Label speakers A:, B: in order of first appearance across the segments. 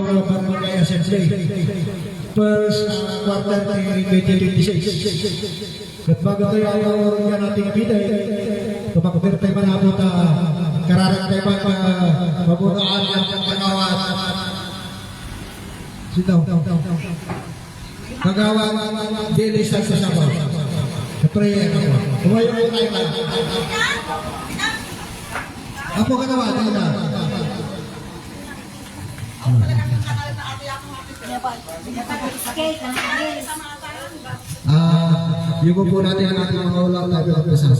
A: Barangay Assembly. First quarter ng 2026. At bago tayo ayaw nga nating biday, tumakbir tayo manabot kararang tayo mabutaan ng kagawad. Sitaw. Kagawad, dili sa sasabaw. Siyempre, tumayo mo tayo lang. Apo kagawad, dili na. Yung po natin ang ating mga ulang tabi at pasal.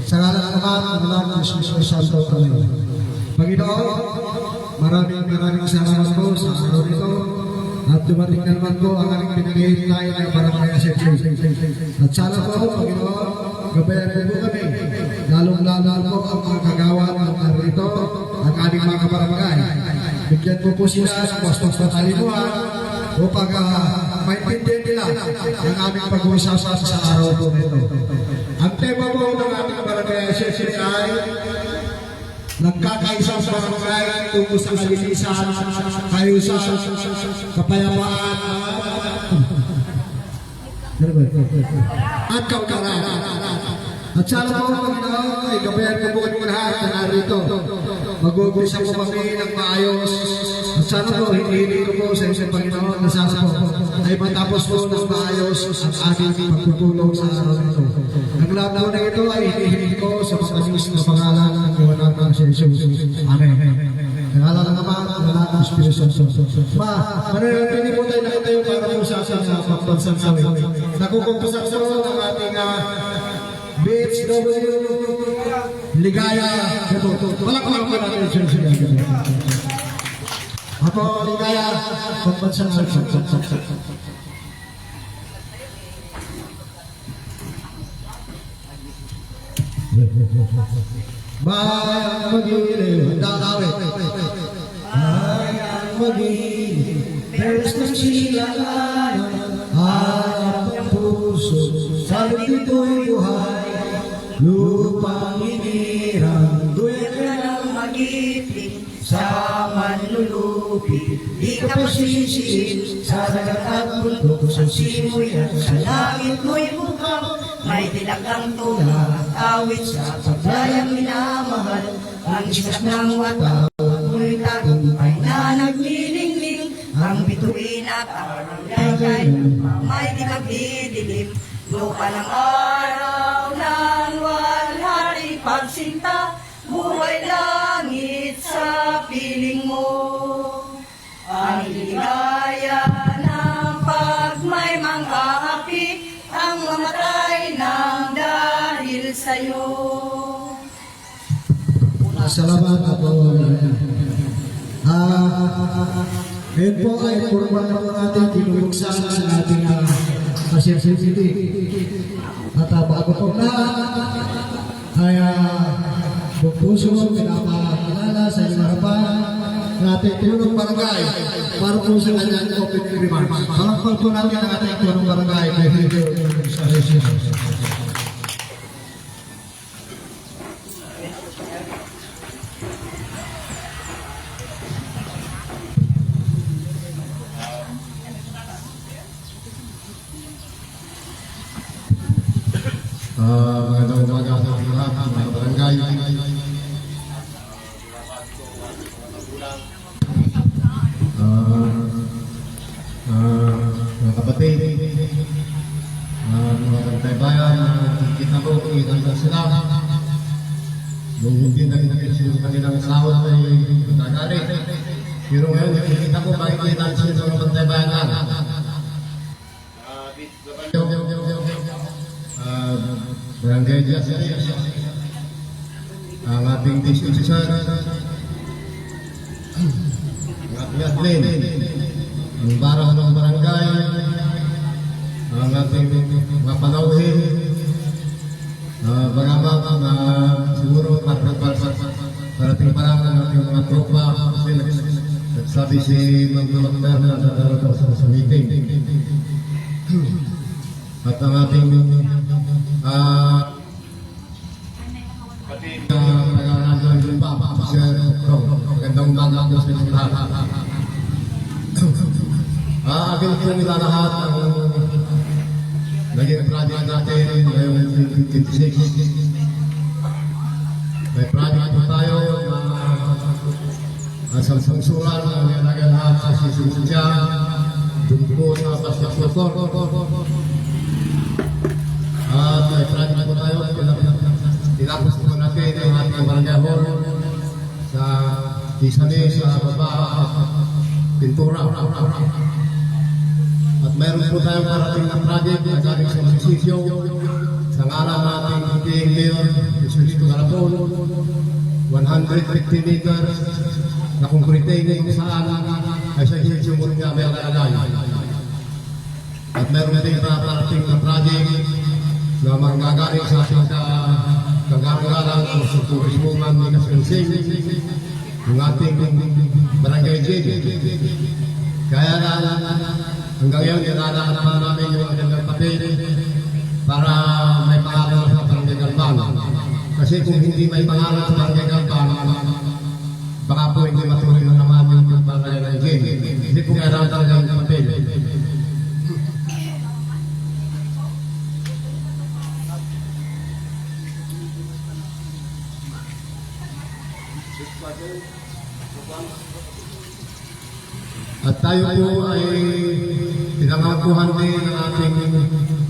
A: Sa ngalan ng Ama, ng Anak, ng Espiritu Santo. Amen. Panginoon, maraming salamat po sa araw nito. At dumating na naman po ang aming pinag-ihintay ng Barangay Assembly. At sana po, Panginoon, gabayan po kami. Lalong-lalo po ang mga kagawan ng araw nito, ang aming mga kabarangay. Bigyan po sila ng bastos na talimuhan upang maintindihan nila ang aming pag-uusapan sa araw po nito. Ang tema po ng ating Barangay Assembly ay nagkakaisang barangay tungkol sa kalinisan, kaayusan, kapayapaan, at kaugaran. At sana po, Panginoon, ay gabayan ko po kayo lahat na narito. Mag-uumpisa po kami ng maayos. At sana po, hinihiling ko po sa isang Panginoon na sana po ay matapos po ng maayos ang ating pagpupulong sa araw nito. Ang lahat po na ito ay hinihiling ko sa matamis na pangalan ng iwanan ng Jesus. Amen. Nangalan ng Ama, ng Anak, ng Espiritu Santo. Mananatili po tayo na tayo para po sa ating pagbansang sawin. Nakukumpusak po ng ating BHW Ligaya. Palakpakan po natin yung sila. Ako, Ligaya, pagbansang sawin. Bayang magiliw, dakawit. Bayang magiliw, peres ng silangan, hanap ang puso, sabi dito'y buhay. Lupang inirang, duyan ka ng mag-iping, sa manlulupi. Di ka pasisiin, sa dagat at bundok, sa simoy at sa langit mo'y bukang. May tilagang tula, awit sa paglayang minamahal. Ang iskas ng wataw, mo'y tagumpay na naglilingling. Ang bituin at ang lagay, may di magdidilim. Lupa ng araw ng walhari pagsinta, buhay langit sa piling mo. Ang ligaya ng pag may mang-aapi, ang mamatay ng dahil sa'yo. Salamat po. Ngayon po ay formal na po natin tinulugsan sa ating Assembly City. At bago po na ay puso pinapakilala sa inyong harapan ng ating tulong barangay para po sa kanyang open remarks. Parang po natin ang ating tulong barangay kay Hideo sa Jesus.
B: Magandang umaga sa lahat, mga barangay. Mga kapatid, mga bantay bayan, kita ko, kita sila. Nung hindi naging yung kanilang sahod ay nagagalit. Pero ngayon, kita ko, makikita sila sa mga bantay bayan. Barangay Assembly, ang ating diskusyon, ang ating admin, ang baraw ng barangay, ang ating mga panauhin, bagamat na siguro parating parang ang ating mga tropa, sabi si Magdulakter na dadaraw sa meeting. At ang ating pati na nag-aaral ng Sir Krong, magandang umaga po sa inyong lahat. Akin po nila lahat ang naging project natin ngayong 2026. May project po tayo na sa sangsuran ng nilagay lahat sa Sisimusya, dun po sa basketball court. At may project po tayo, tinapos po natin ang ating barangay hall sa isani sa baba pintura. At mayroon po tayong parating na project na galing sa munisipyo sa ngalan natin ating Mayor Jesucristo Garapon, 150 meters na concreting kung saan ay sa hinsumot nga may alagay. At mayroon din na parating na project na manggagaling sa ating kagarangalang o sa turismungan ni Kasinsing yung ating barangay JD. Kaya na hanggang ngayon, nilalakad naman namin yung agandang papel para may pangalan sa Barangay Galban. Kasi kung hindi may pangalan sa Barangay Galban, baka po hindi matuloy na naman yung barangay JD. Hindi po kailangan talaga yung papel. At tayo po ay pinangakuhan din ng ating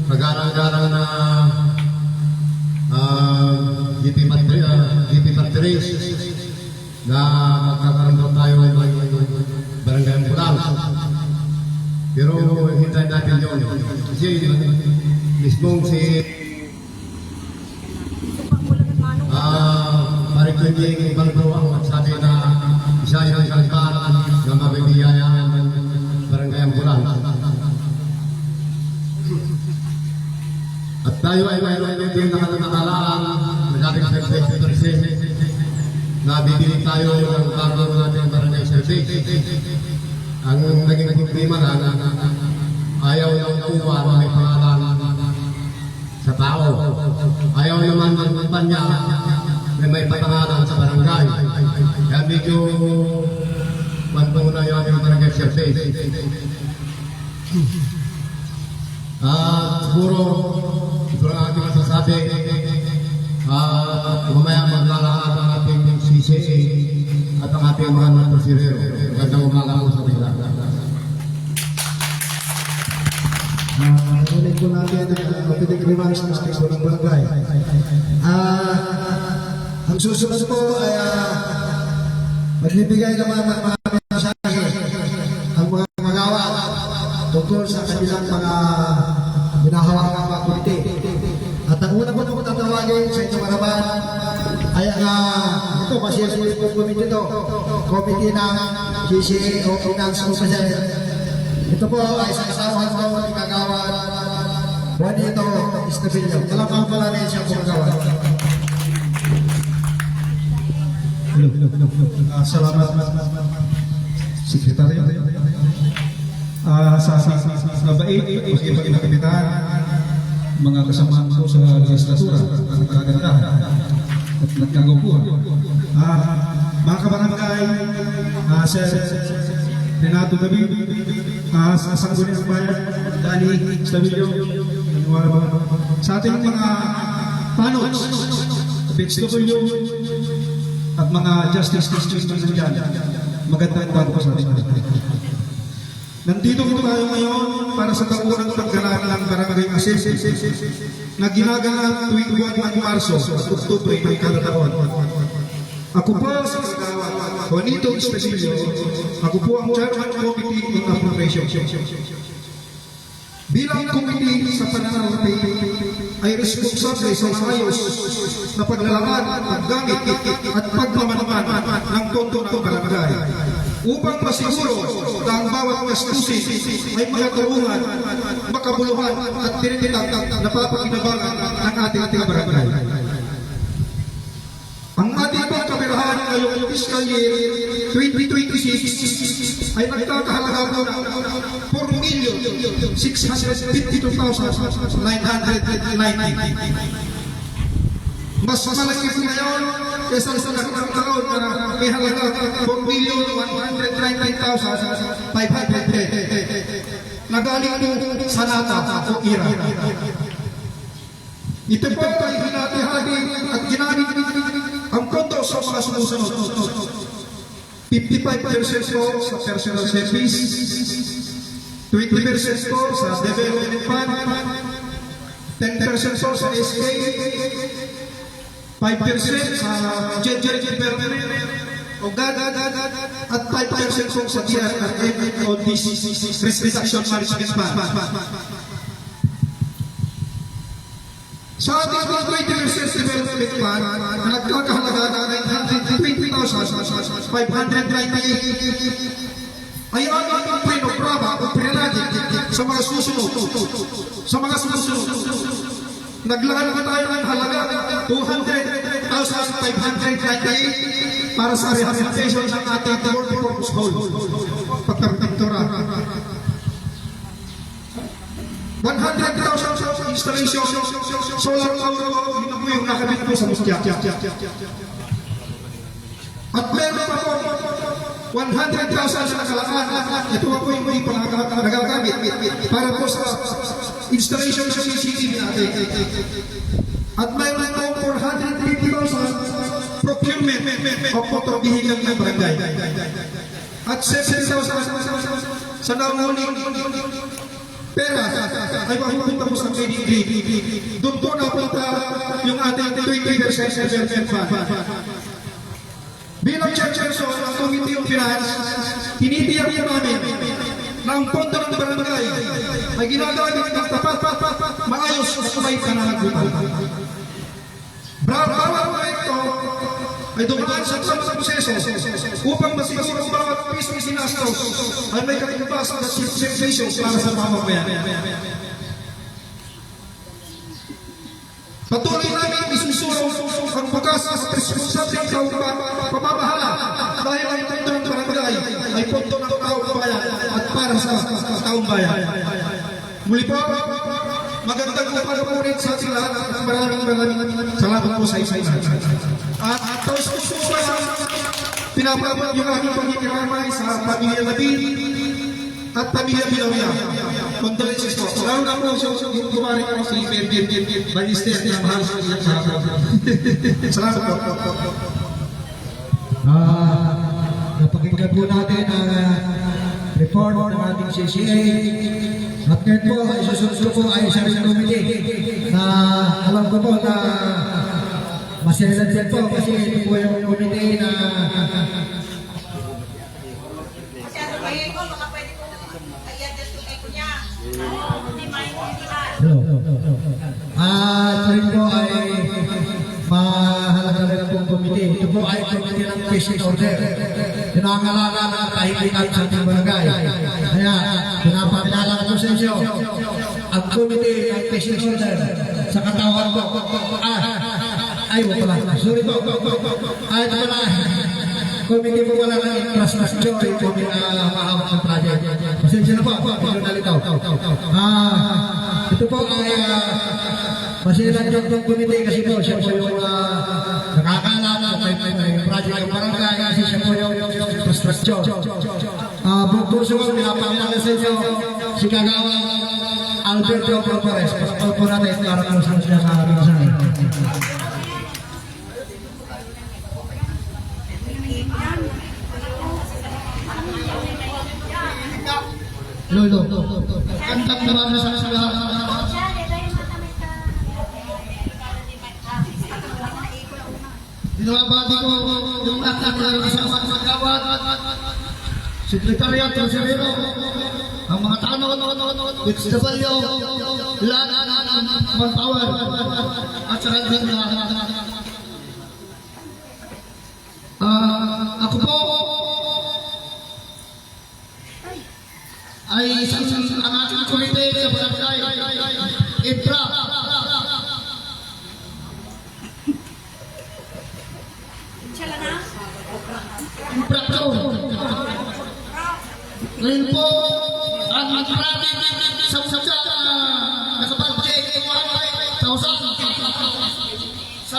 B: kagarang-garang na GP Patrice na magkakaroon daw tayo ng barangay ambulance. Pero hintayin natin yun. Kasi mismong si Marikling Baldo ang magsabi na isa yung kalipaan na mabibiyayaan ng barangay ambulance. At tayo ay mayroon din nakatalaan na dating service na bibili tayo ng bago natin barangay service. Ang naging problema na ayaw ng kuwa na may pangalan sa tao. Ayaw naman ng kumpanya na may patangalan sa barangay. Kaya medyo muna yung aming barangay service. Siguro, ito ang ating masasabi. Mamaya maglalakad ang ating CCA at ang ating mga natasirero. Magandang umaga po sa kanila.
A: Ulit po natin ang opening remarks ng Station ng Barangay. Ang susunod po ay magbibigay ng mga mensahe ang mga magawa tungkol sa kanilang mga binahawak ng mga komite. At ang una po tatawagin sa inyong harapan ay ito kasi yung komite ito, komite ng GCA o Finance Officer. Ito po ay sa kasawahan po ng kagawad Juanito Estabillo. Talagang pala rin siya kumagawa.
C: Salamat, Sekretary. Sa mabait, pag-ibang kapitan, mga kasama ko sa legislatura, ang kagandahan at nagkagawpuan. Mga kabarangay, Sir Renato David, sa Sangguniang ng Bayan, Dani Estabillo, sa ating mga panots, PHW, at mga justice na dyan, magandang bago po sa ating. Nandito po tayo ngayon para sa taunang pagganap ng Barangay Assist na ginaganap tuwing buwan ng Marso at Oktubre ng kada taon. Ako po sa kagawad Juanito Estabillo, ako po ang Chairman Committee on Appropriation. Bilang komite sa pananalapi ay responsable sa maayos na paglalaman, paggamit at pagmamanaman ng pondo ng barangay upang masiguro na ang bawat gastusin ay makatulungan, makabuluhan at tinititang napapakinabangan ng ating barangay. Ang ating pagkabirahan ngayong fiscal year 2026 ay nagkakahalaga po ng 4,652,990. Mas malaki po ngayon kaysa sa nakaraang taon na may halaga 4,199,500. na galing po sa lata o ira. Ito po ay hinati-hati at ginamit ang pondo sa mga sumusunod. 55% po sa personal service, 20% po sa development fund, 10% po sa SK, 5% sa general development, o at 5% po sa DRRM o Risk Reduction Management Fund. Sa ating 20% development fund, nagkakahalaga ng 120,598 ay aming pinograma o pinalagin sa mga susunod. Naglaan na tayo ng halaga 200,598 para sa rehabilitation ng ating multi-purpose hall. Pagkakapintura. 100,000 sa installation, solar power, yun na po yung nakabit po sa musya. At meron pa po, 100,000 sa nakalaan. Ito po yung hindi pa nagagamit para po sa installation sa CCTV natin. At mayroon po 450,000 procurement of motor vehicle ng barangay. At 7,000 sa nauling pera ay mahupunta po sa KDB. Doon po napunta yung ating 20% development fund. Bilang chairperson ng Committee on Finance, tinitiyak po namin na ang pondo ng barangay ay ginagamit ng tapat, maayos at sabay pananagutan. Bawat proyekto ay dumaan sa proseso upang masiguro ang bawat piso isinastos ay may katimbas na servisyo para sa mamamayan. Patuloy namin isusulong ang bagas at responsableng pamamahala dahil ang pondo ng barangay ay pondo ng taong bayan at para sa taong bayan. Muli po, magandang umaga po rin sa ating lahat at maraming salamat po sa isay natin. At taos puso po pinapabot yung aking pagkikiramay sa pamilya Labin at pamilya Bilawya. Condolences po. Lalo na po yung kumari ko si Fergin Balister na mahal sa ilang sahabat. Salamat po.
A: Napakinggan po natin ang report ng ating CCA. At ngayon po, ay susunod po ay sa ring committee na alam ko po na masilalan din po kasi ito po yung committee na ito rin po ay mahalaga rin pong committee. Ito po ay committee ng fishing order. Pinangalaga na kahilingan sa ating barangay. Kaya, pinapakilala ko sa inyo ang committee ng fishing order sa katawan ko. Ay, wala pala. Sorry po. Ay, ito pala. Committee po pala ng infrastructure. Ito po mahawak ng project. Pasensya na po. Ito nalitaw. Ito po ay masilan yung committee kasi po siya po yung nakakaalala may project ng barangay kasi siya po yung infrastructure. Buong puso ko, pinapakilala sa inyo si Kagawang Alberto Flores. Pasapal po natin para po sa siya sa ating saan. Lolo, kantang naman na sa lahat. Dinabati ko yung anak ng kasama ng kagawad, sekretariat, tresurero, ang mga tanong, HW, lahat ng manpower, at saka ako po ay isang ang ating komite sa barangay, IPRA. Ngayon po, ang maraming sa nakapag-check sa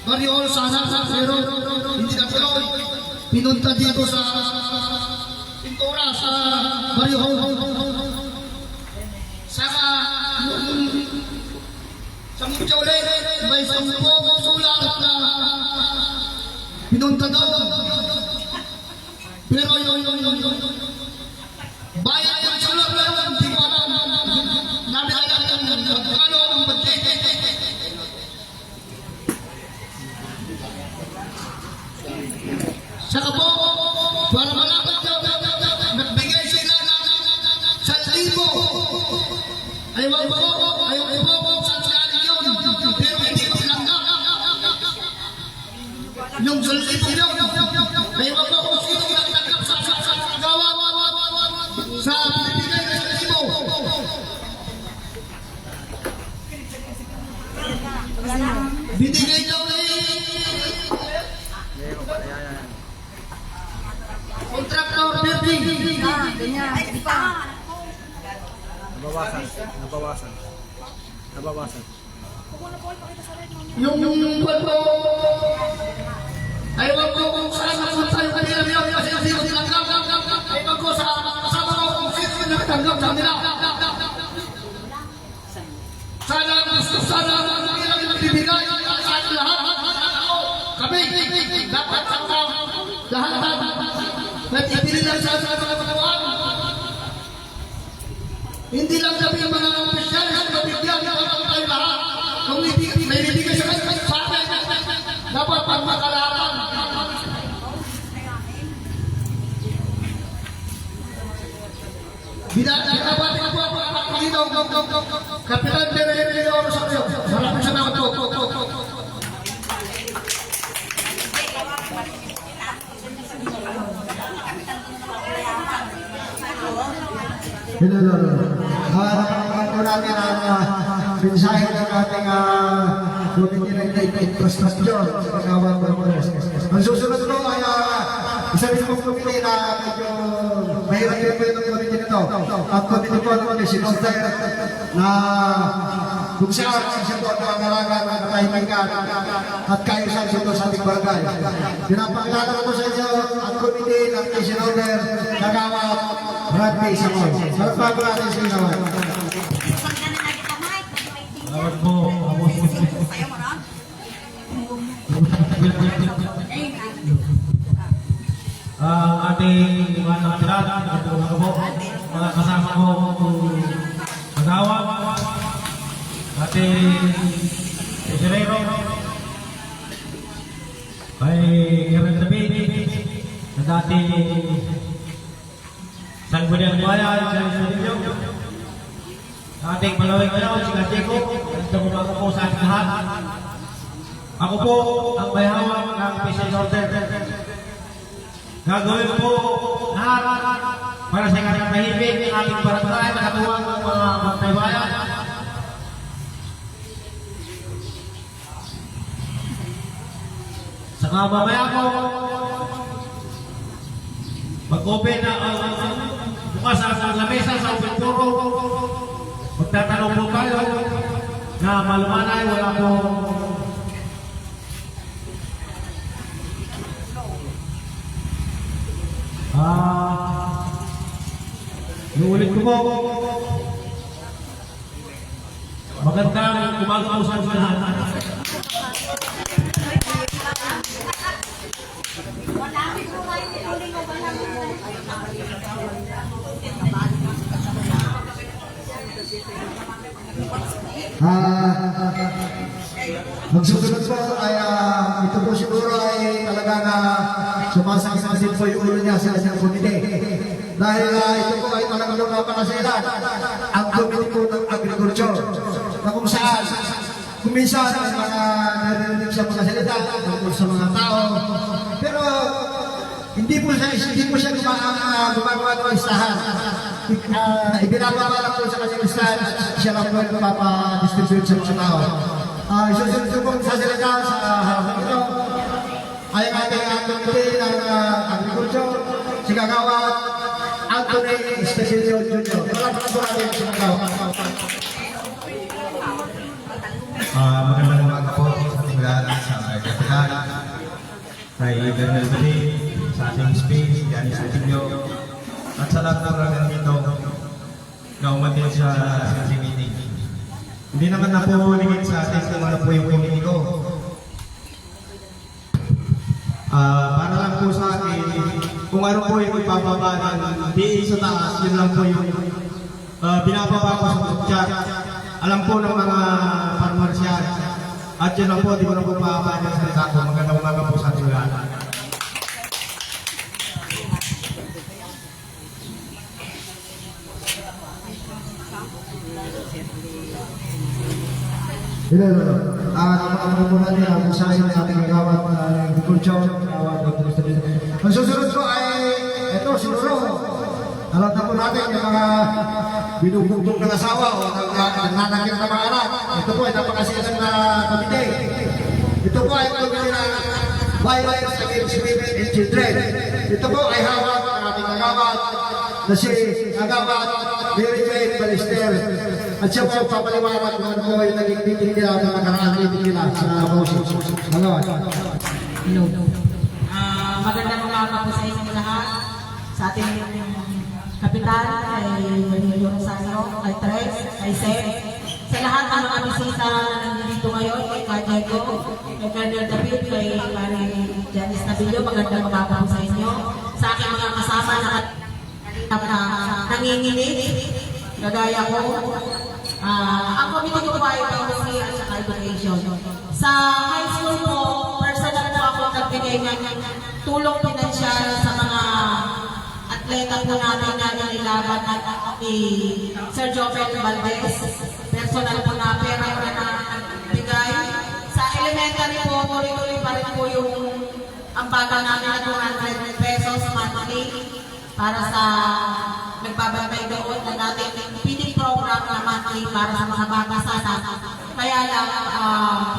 A: Barrio sana pero hindi na tuloy. Pinunta dito sa pintura sa Mario saka sa mutya ulit may 10 sulat na pinunta daw pero yung bayan yung sulat na yun hindi ko alam namin alam ng magkano ang budget saka po para malaman nyo nagbigay sila ng 1,000 ayaw po sa yun pero hindi ko tinanggap yung 1,000 yun ayaw po kung sino nagtanggap sa gawa sa binigay na 1,000 binigay daw na kontraktor building
D: Nabawasan.
A: yung kwento ay wag ko kung saan naman tayo kanila niya kasi sino tinanggap ay wag ko sa kasama ko kung sino nakatanggap sa kanila sana nilang magbibigay sa ating lahat kami dapat lahat nagtitili lang sa mga katawan hindi lang sabi ng mga opisyal na mabigyan ng mga tayo lahat kung may bibigay sa kanila sa akin dapat pagmakalapan binabati ko po ang dito Kapitan Bere Rosario maraming salamat po Hello. Ako namin ang mensahe ng ating community infrastructure sa Pagawang Barbaros. Ang susunod ko ay isa rin pong community na medyo mahirap yung community nito. Ang community po naman ay sinonter na kung saan siya po ang pangalaga ng katahimikan at kaayusan dito sa ating barangay. Pinapakilala ko sa inyo ang community ng sinonter Kagawad Rugby Samon. Sarap natin sa inyo.
D: Salamat po. Ang ating mga nakatiran, mga kasama ko, magawa, ating tesorero, kay Karen David, na dati Sangguniang Bayan, sa Sangguniang ating palawig ngayon, si Kajeko, ito umaga po sa ating lahat. Ako po ang may hawak ng Peace Order. Gagawin po lahat para sa katahimik ng ating barangay, nakatuwang ng mga magkaibayan. Saka mamaya po, mag-open na bukas ang lamesa sa open forum. Magtatanong po kayo na malumanay, wala po Nuulit ko po. Magandang umaga po sa lahat.
A: Magsusunod po ay ito po siguro ay talaga na sumasakit po yung ulo niya sa kanyang komite. Dahil ito po ay talagang lumapakasalan ang komite po ng agriculture na kung saan kung minsan ay mga narinig sa mga salita tungkol sa mga tao pero hindi po siya gumagawa ng listahan. Ibinababa lang po sa kanyang listahan siya lang po yung mapadistribute sa mga tao. Susunod po sa salita sa harapan ito ay ang ating komite ng agriculture si Kagawad Anthony Estefilio Jr. Maraming po natin si Kagawad.
E: Magandang umaga po sa ating lahat sa Kapitan, kay Bernal Bali, sa ating space, Gianni Santillo, At sa lahat ng mga dito na umatin sa meeting. Hindi naman na po limit sa atin kung ano po yung committee ko. Para lang po sa akin, kung ano po yung ipapaba ng DA sa taas, yun lang po yung binababa ko sa chat. Alam po ng mga farmers yan. At yun lang po, di ko na po paababa ng salita ko. Magandang umaga po sa ating lahat.
A: Ano po natin ang mensahe ng ating kagawad ng agriculture, kagawad ng Ministry. Ang susunod ko ay, ito, siguro, alam na po natin yung mga binubugtog ng asawa o nananakit ng mga anak. Ito po ay napakasilang na komite. Ito po ay komite na Violence Against Women and Children. Ito po ay hawak ng ating kagawad na si kagawad Mary Jane Balister. At siya po papaliwanag kung ano po yung naging meeting nila at nakaraan meeting nila sa Bausi. Kagawad.
F: Hello. Magandang umaga po sa inyo lahat. Sa ating kapitan, kay Mario Rosario, kay Tres, kay Seth. Sa lahat ng mga bisita na nandito ngayon, kay Kajego, kay Colonel David, kay Janice Nabillo, magandang umaga po sa inyo. Sa aking mga kasama na nanginginig, kagaya ko. Ang committee ko po ay policy at saka education. Sa high school po, personal po ako nagbigay ng tulong pinansyal sa mga atleta po namin na nililaban ni Sir Jopel Valdez. Personal po na pera ko na nagbigay. Sa elementary po, tuloy-tuloy pa rin po yung ambaga namin na 200 pesos monthly para sa nagbabagay doon na natin feeding program na monthly para sa mga bata sana. Kaya lang,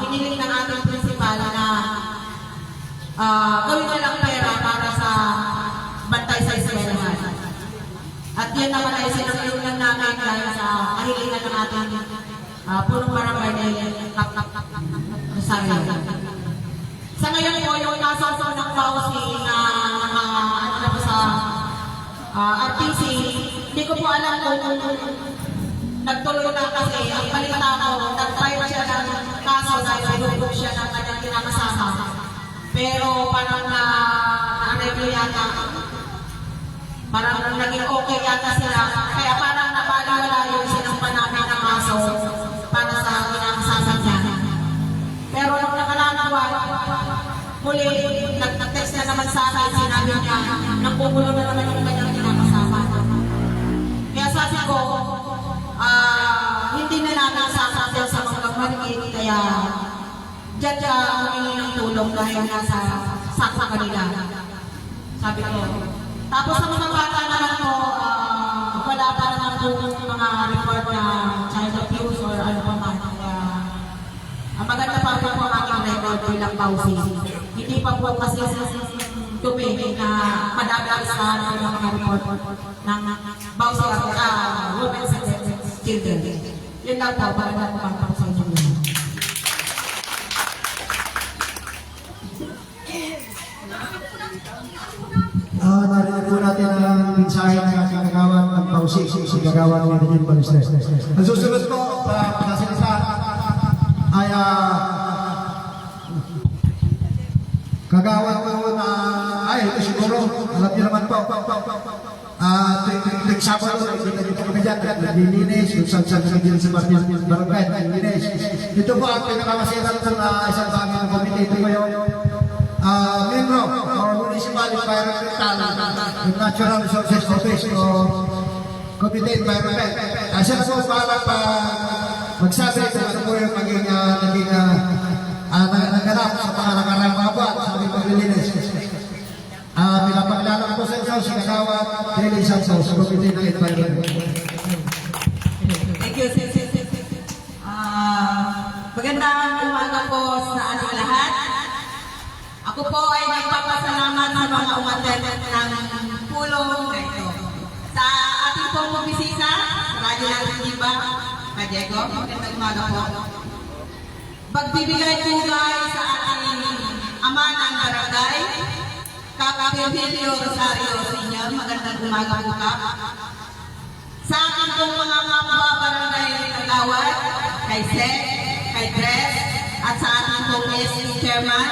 F: hiniling ng ating principal na gawin na lang pera para sa bantay sa eskwelahan. At yan naman ay sinunod lang namin dahil sa kahilingan ng ating punong barangay na Rosario. Sa ngayon po, yung kaso ng Bausi na ano na po sa RTC, hindi ko po alam kung nagtuloy na kasi ang balita ko, nag-file siya ng kaso dahil binubog siya ng kanyang kinakasama. Pero parang na-arreglo yata, parang naging okay yata sila. Kaya parang napaliwala yung sinampan namin ng kaso para sa kinakasama niya. Pero nung nakalanawa, muli, nag-text na naman sa akin, sinabi niya, nagpupulo na naman yung kanyang kinakasama. Kaya sabi ko, hindi na namin sasakyan sa mga maligid, kaya dyan siya humingi ng tulong dahil nasa saksa kanila. Sabi ko. Tapos sa mga bata naman po, wala pa naman po mga report na child abuse or ano pa man. Maganda pa po ang aking record bilang Bausi. Hindi pa po kasi dumi na madami sa mga report ng Bausi at women's and children. Yun lang po, para na kumanta ko sa inyo.
A: Narinig po natin ang mensahe ng ating kagawad ng Bausi, si kagawad ng Mary Jane Balister. Ang susunod po, pagkasalita ay kagawad po na ito siguro, alam niyo naman po, tuwing Sabado, dito kami dyan, naglilinis, kung saan nagiging sa barangay, naglilinis. Ito po ang pinakamasiran ng isang bagay ng komite. Ito po yung membro or municipal environmental and natural resources office o committee environment. Kasi na po para magsabi kung ano po yung maging naganap sa mga nakarang mga buwan sa aming paglilinis. Pinapakilala ko sa inyo si Kagawad Deli Santos, committee ng environment.
F: Thank you, magandang umaga po sa ating lahat. Ako po ay nagpapasalamat sa mga umattend ng pulong ito. Sa ating pong bisita, Radyo natin Diba, Kajego, magandang umaga po. Pagbibigay tugay sa ating ama ng barangay, Kaka Virgilio Rosario Sr. magandang umaga po ka. Sa akin pong mga kapwa barangay kagawad, kay Seth, kay Dres, at sa ating pong SC Chairman,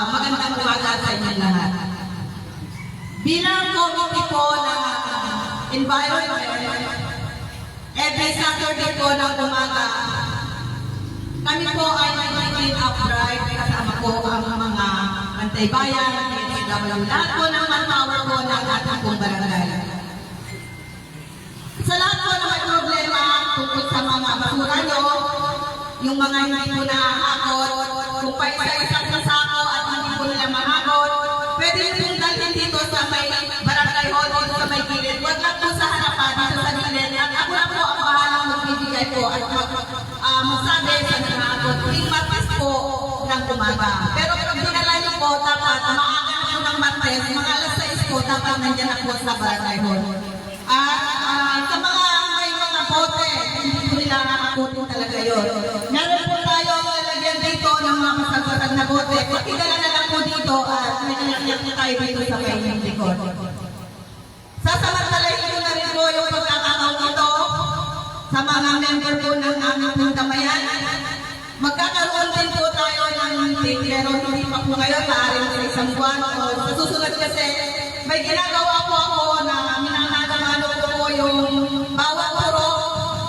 F: magandang umaga sa inyo lahat. Bilang committee po ng environment, every Saturday po ng umaga, kami po ay nag-clean up drive kasama po ang mga Pantay-Bayan, lahat po ng manpower po ng ating pong barangay. Sa lahat po na may problema tungkol sa mga basura nyo, yung mga hindi po nakakakot, kung pa isa-isang kasako at hindi po nila mahakot, pwede yung dalhin dito sa may barangay hall, dito sa may gilid. Huwag lang po sa harapan, dito sa gilid. At ako na po ang bahalang magbibigay po at magsabi sa nakakot. Yung matis po ng umaga. Pero pag dinala nyo po, dapat maaga na ng matis, mga alas 6 po, dapat nandiyan na po sa barangay hall. At sa mga may mga bote, hindi po nila nakakutin talaga yun. Meron po tayo lalagyan dito ng mga kasagsagan na bote. Pakidala na lang po dito at may nalagyan po tayo dito sa kanyang likod. Sasamantalahin ko na rin po yung pagkakataon ito sa mga member po ng aming pundamayan. Magkakaroon din po tayo ng meeting, pero hindi pa po ngayon, maaaring sa isang buwan o sa susunod kasi may ginagawa po ako na minanagaano po yung bawat puro,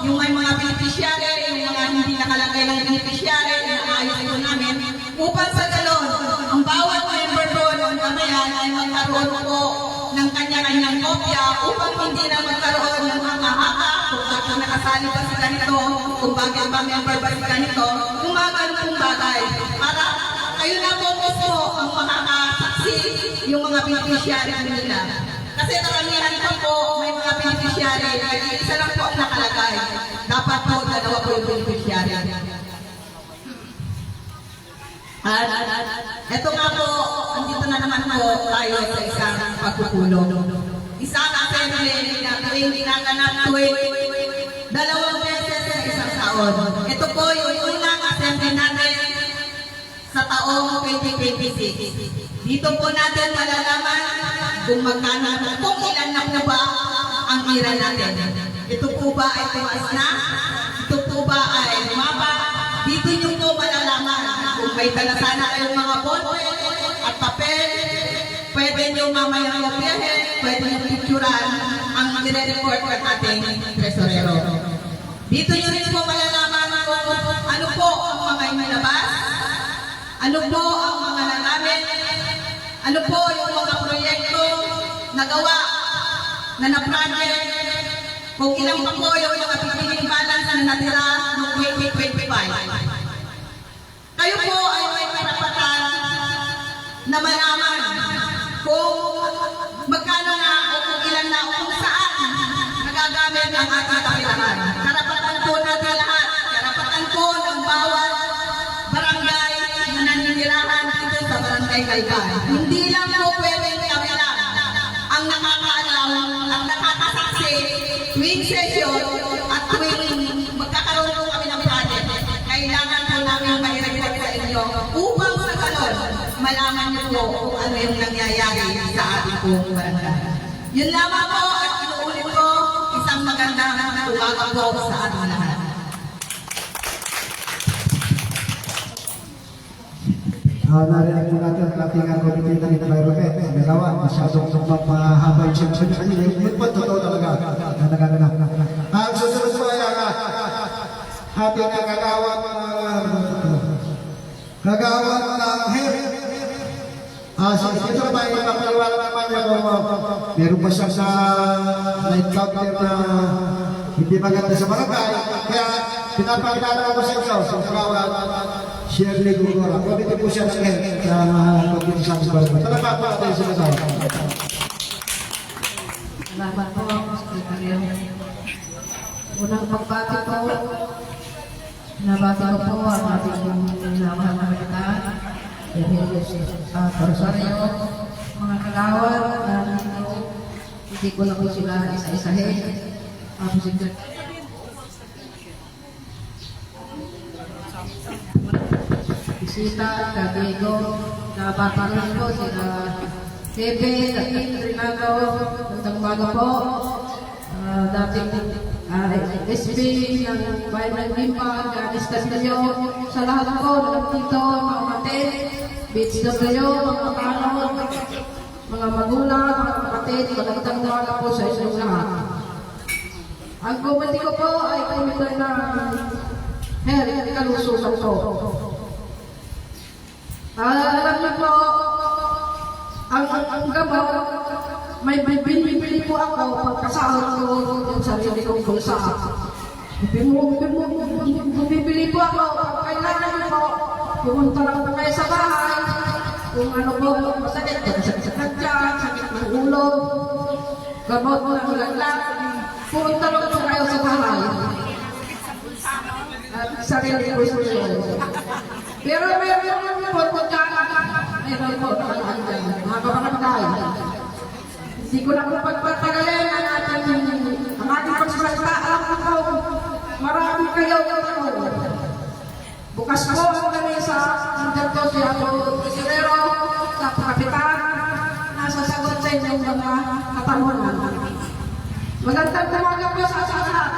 F: yung may mga beneficiary, yung mga hindi nakalagay ng beneficiary, inaayos po namin. Upang sa galon, ang bawat member po ng kamayan ay magkaroon po ng kanya-kanyang kopya upang hindi na magkaroon ng haka-haka kung nakasali ba sa ganito, kung bakit ba member ba sa ganito, yung mga ganitong bagay. Para kayo na po mismo ang makakasaksi yung mga beneficiary nila. Kasi karamihan po may mga beneficiary, isa lang po ang nakalagay. Dapat po dalawa po yung beneficiary. At eto nga po, andito na naman po tayo sa isang pagkukulong. Isang assembly na tuwing ginaganap tuwing 2 beses sa isang taon. Ito po yung unang assembly natin sa taong 2026. Dito po natin malalaman kung magkano, kung ilan na po ba ang ira natin. Ito po ba ay tumaas na? Ito po ba ay lumaba? Dito nyo po malalaman kung may dala sana kayong mga bote at papel, pwede nyo mamaya kopyahin, pwede nyo picturan ang nire-report ng ating tresorero. Dito nyo rin po malalaman kung ano po ang mga inilabas, ano po ang mga nagamit, ano po yung mga proyekto nagawa na na-project, kung ilang pa po yung mga pipiling balance na natira noong 2025. Kayo po ay may karapatan na malaman kung magkano na o kung ilan na o kung saan nagagamit ang ating kapilahan. Karapatan po natin lahat. Karapatan po ng bawat barangay na naninirahan dito sa barangay Kalban. Hindi lang po pwedeng kami lang ang nakakaalam, ang nakakasaksi tuwing session at tuwing magkakaroon po kami ng project. Kailangan po namin mahirap sa inyo upang sa galon malaman niyo po kung ano yung nangyayari sa ating pong barangay. Yun lamang po at inuulit ko isang magandang umaga po sa ating lahat.
A: Narinig po natin ang ating committee ng environment. Nagawa, masyadong mapahaba yung siyempre kanila. Yun po, totoo talaga na nagaganap. Ang susunod po ay ang ating kagawad ng hair. Ito ba yung papaliwala naman niya kung meron ba siya sa na-encounter na hindi maganda sa barangay. Kaya pinapakilala ko sa inyo, sa kagawad Shirley Gugora. Komite po siya ng hair sa komite sa barangay. Talaga po natin sa kagawad.
G: Salamat po, Secretary. Unang pagbati po, nabati ko po ang ating minamahal na kapitan, Rosario, mga kagawad, hindi ko lang po sila isa-isahin. Bisita, Diego, nabati ko sila Kevin, David, Renato, magandang umaga po. Dating SB ng Bayan ng Limpa, Ganis Castillo, sa lahat po, dito, mga kapatid, BHW, mga kanon, mga magulang, mga kapatid, magandang umaga po sa inyong lahat. Ang komite ko po ay komite ng Health, Kalusugan po. Alam niyo po, ang gamot, may bibili po ako pagkasahod ko yung sarili kong bulsa. Bibili po ako, kailangan niyo po, pumunta lang po kayo sa bahay, kung ano po, masakit ng tiyan, sakit ng ulo, gamot ng laglag, pumunta lang po kayo sa bahay. At sarili ko yun. Pero meron po, meron po, mga kabarangay. Hindi ko na po pagpatagalin ang ating pagsasalita. Alam ko po, marami kayo. Bukas po ang lamesa, nandiyan po si Ato Tesorero, Kapitan, nasasagot sa inyong mga katanungan. Magandang umaga po sa lahat.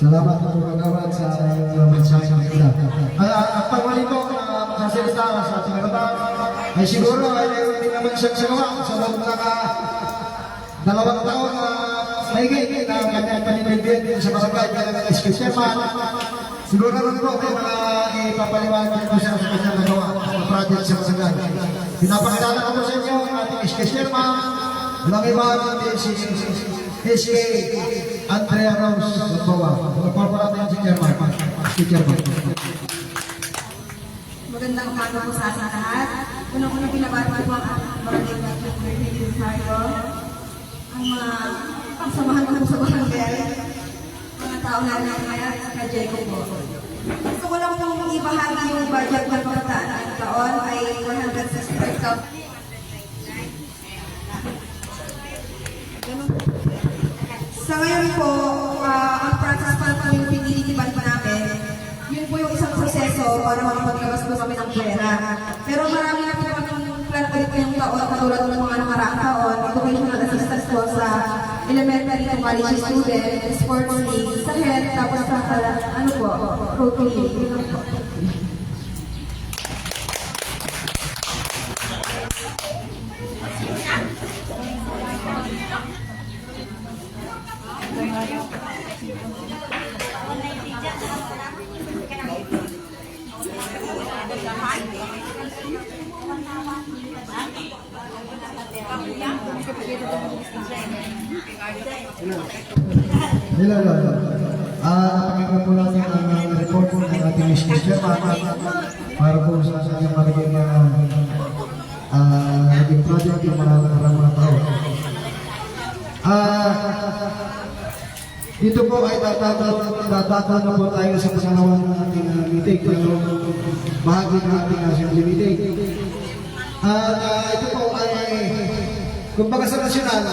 A: Salamat po kagawad sa mensahe ng ila. Ang pagwali ko sasalita sa ating kabataan ay siguro ay hindi naman siya sagawa sa loob ng 2 taon na mahigit na kanyang paninibigyan sa barangay ng Esquisema. Siguro rin po may mga ipapaliwanag ko siya sa kanyang nagawa sa project sa barangay. Pinapakilala ko po sa inyo ang ating Esquisema, walang iba natin si SK Andrea Rose Bawa. Magpapala natin si Chairman.
F: Magandang umaga po sa ating lahat. Unang-unang pinabati po ang barangay ang mga samahan ko sa barangay, mga tao na nangyayat sa Kajeco po. Gusto ko lang pong ibahagi yung budget ng pagkataan ng taon ay 165,000. Sa ngayon po, ang process pa po yung pinilitiban pa namin, yun po yung isang proseso para makapaglabas po kami ng pera. Pero marami na po kami plan ulit ngayong taon, katulad ng mga nakaraang taon, educational assistance po sa elementary to college student, sports league, sa health, tapos sa Rotary. Yun po.
A: Pakinggan po natin ang report po ng ating Mr. Chairman para po sa ating magiging naging project yung mga nakarang tao. Dito po ay tatataw na po tayo sa pasangawan ng ating meeting, pero bahagi ng ating assembly meeting. Ito po ay, kumbaga sa nasyonal,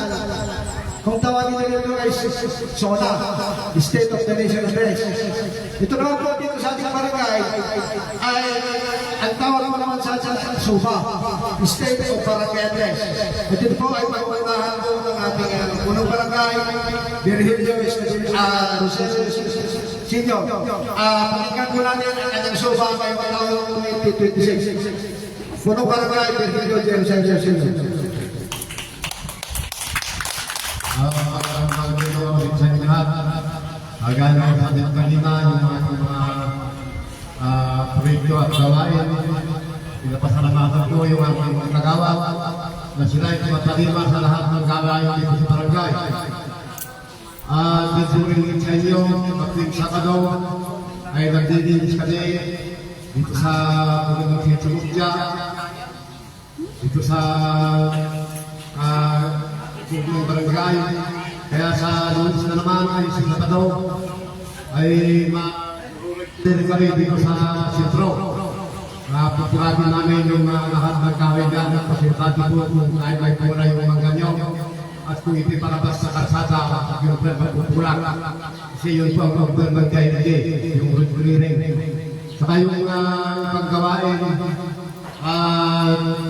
A: kung tawagin nila ito ay SONA, State of the Nation Address. Ito naman po dito sa ating barangay ay ang tawag mo naman sa SUBA, State of Barangay Address. Ito po ay pag-unahan po ng ating punong barangay, Virgilio Rosero Senior. Pakinggan po natin ang kanyang SUBA ngayong taong 2026. Punong barangay, Virgilio Rosero Senior.
B: Agad ang ating kanina yung ating mga proyekto at gawain. Pinapasalamatan ko yung ating mga nagawa na sila ay matalima sa lahat ng gawain dito sa barangay. Dito rin sa inyo, magting Sabado ay nagdidinis kami dito sa Pagandang Sumugja, dito sa Pagandang Barangay. Kaya sa Lunes na naman ay si Sabado ay ma-delivery dito sa sentro. Pagpurado namin yung lahat ng kawigan at pasilitati po kung ay may pura yung mga ganyo. at kung ito'y palabas sa karsada, yung plan magpupulak. Kasi yun po ang order ng KND, yung road clearing. Saka yung paggawain,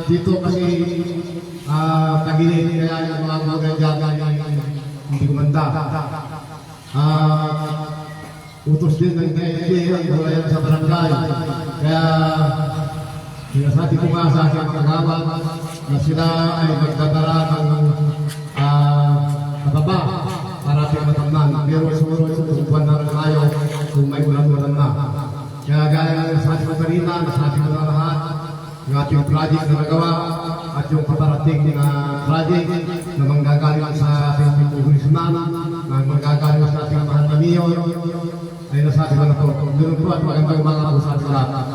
B: dito kasi tagilid, kaya yung mga gulay dyan hindi kumanda. Utos din ng KND ang gulayan sa barangay. Kaya sinasabi ko nga sa aking mga kagawad na sila ay magdadala ng mataba para ating matamnan. Pero siguro kung buwan na rin tayo kung may ulan-ulan na. Kaya gaya ng nasabi ko kanina, nasabi ko na lahat, yung ating project na nagawa at yung paparating na project na manggagaling sa ating pulisman, na manggagaling sa ating mahal na mayor, ay nasabi ko na po. Ganun po at magandang mga usap sa lahat.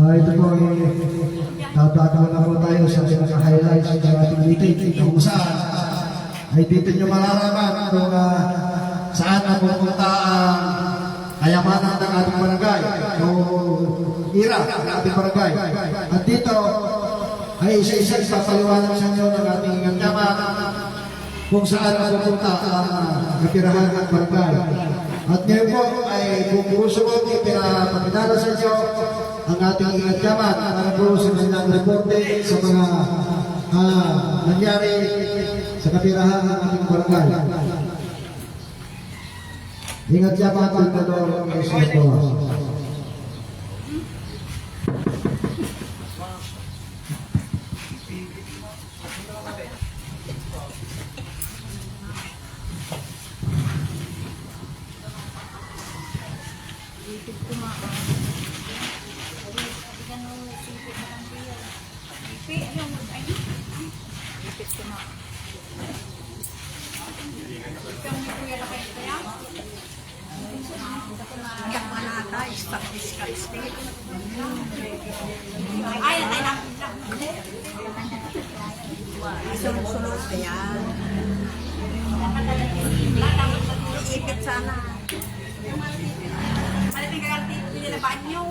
C: Ito po tatatawa na po tayo sa pinaka-highlights ng ating meeting kung saan ay dito nyo malalaman kung saan napupunta ang kayamanan ng ating barangay o ira ng ating barangay. At dito ay isa-isang papaliwanag sa inyo ng ating yaman kung saan napupunta ang natirahan ng barangay. At ngayon po ay kung gusto ko ipinapakilala sa inyo ang ating ingatyaman para po sa kanilang reporte sa mga nangyari sa kapirahan ng ating barangay. Ingatyaman Tundador Respeto.
H: Sunod-sunod kaya. Ipit sana. Malating kaganti, hindi na banyo.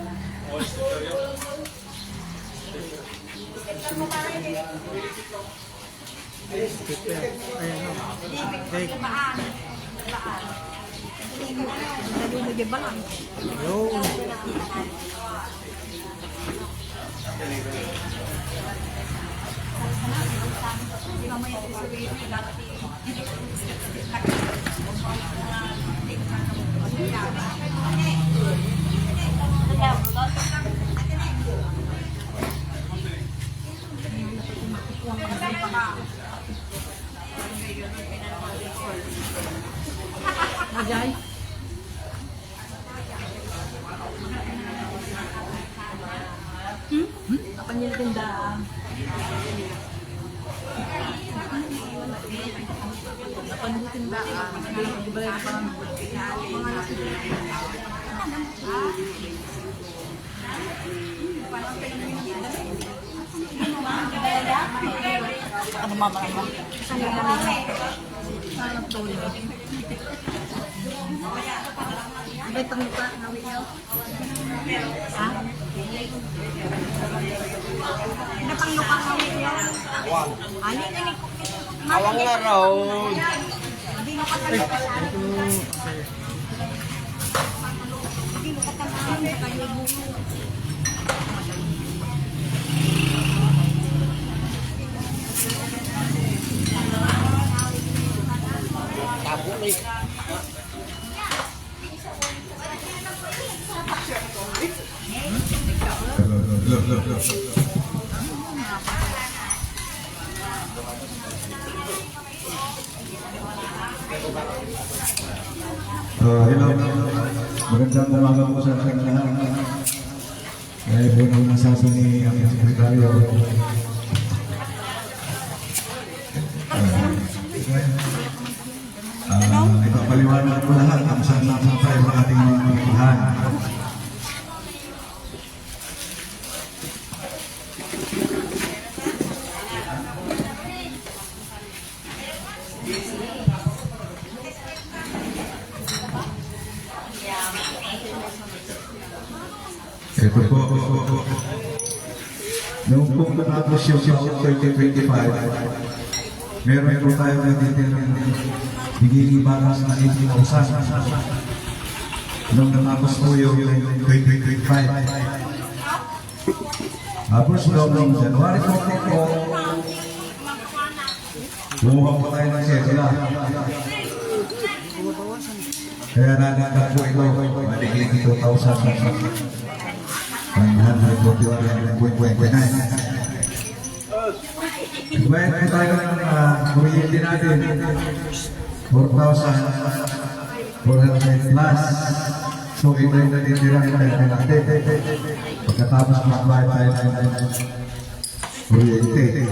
H: Ajay. Apa niya tindahan? Apa niya tindahan? Di ba yung parang mga ano mama mo? Sana tuloy. Ay, panglupa, nawin nyo. Ha? Napanglupa, nawin nyo. Ano yung nangikok? Awang nga raw. Hindi mo katalaman. Hindi mo katalaman. Kayo bulo. Tabo ni.
I: Hello, magandang umaga po sa ating lahat. Kaya po nang nasasabi ang sekretaryo. Ipapaliwanag po lahat ang saan tayo ang ating mga pilihan. Ito po. Noong pong natapos yung taon 2025, meron po tayo natitirang biging balas na 80,000. Noong natapos po yung 2025. Tapos noong January 14 po, bumuha po tayo ng setula. Kaya nanagdag po ito, maliging 2,000. 141.29. Bayad po tayo ng kuryente natin, 4,400 plus. So, ito yung natitirang tayo natin. Pagkatapos magbayad tayo ng kuryente.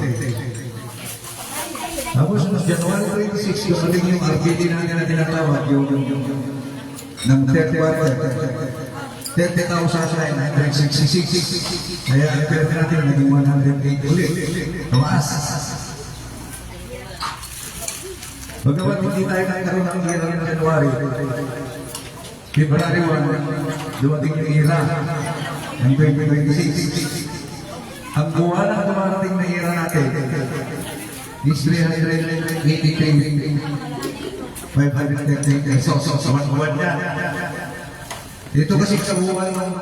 I: Tapos, January 26, yung aling yung RPD natin na tinatawag, yung ng third quarter, 30,966. Kaya ang pera natin naging 180 ulit. Tumaas. Bagamat hindi tayo nagkaroon ng hira ng January, February 1, dumating yung hira ng 2026. Ang buwan na dumarating na hira natin is 383,530 pesos. So, buwan yan. Ito kasi sa buwan ng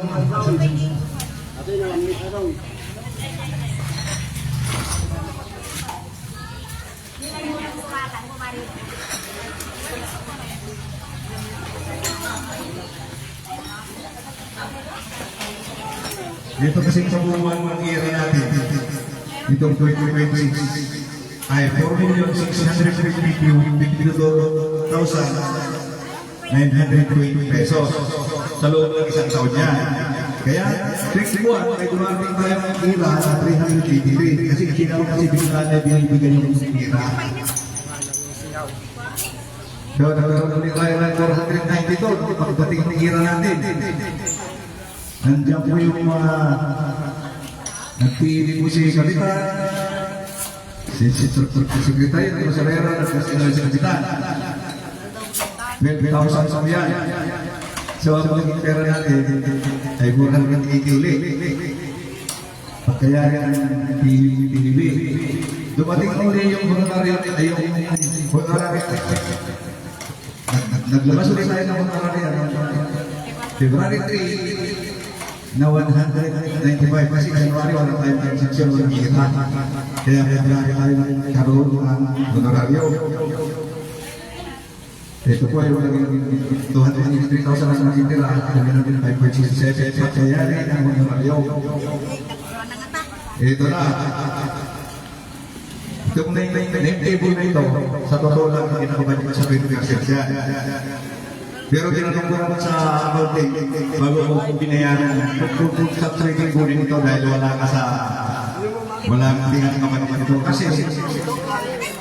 I: dito kasi sa buwan ng ira natin, itong 2026 ay 4,652,920 pesos sa loob ng isang taon niya. Kaya, next buwan ay dumating tayo ng ira na 383 kasi sinaw kasi bigla na binibigay yung ira. So, nagkaroon ulit tayo ng 492 pagdating ng ira natin. Nandiyan po yung mga nagpili po si Kapitan, si Sekretary, si Sarera, nagkasinal si Kapitan. 12,000 sa yan. So, ang magiging pera natin ay 480 ulit. Pagkayari ang PBB. Dumating ulit yung honorarium, ay yung honorarium. Naglabas ulit tayo ng honorarium. February 3, na 195 kasi January wala tayong transaction ng hira. Kaya February tayo nagkaroon ng honorarium. Ito po ay 283,000 ang nakitira at kami natin 5.67 kaya rin ang honorarium. Ito na. Itong name table na ito, sa totoo lang hindi na kumalik sa 20% yan. Pero tinanong ko naman sa accounting bago ko binayaran kung sa trading ko rin ito dahil wala kang tingin kapag ito. Kasi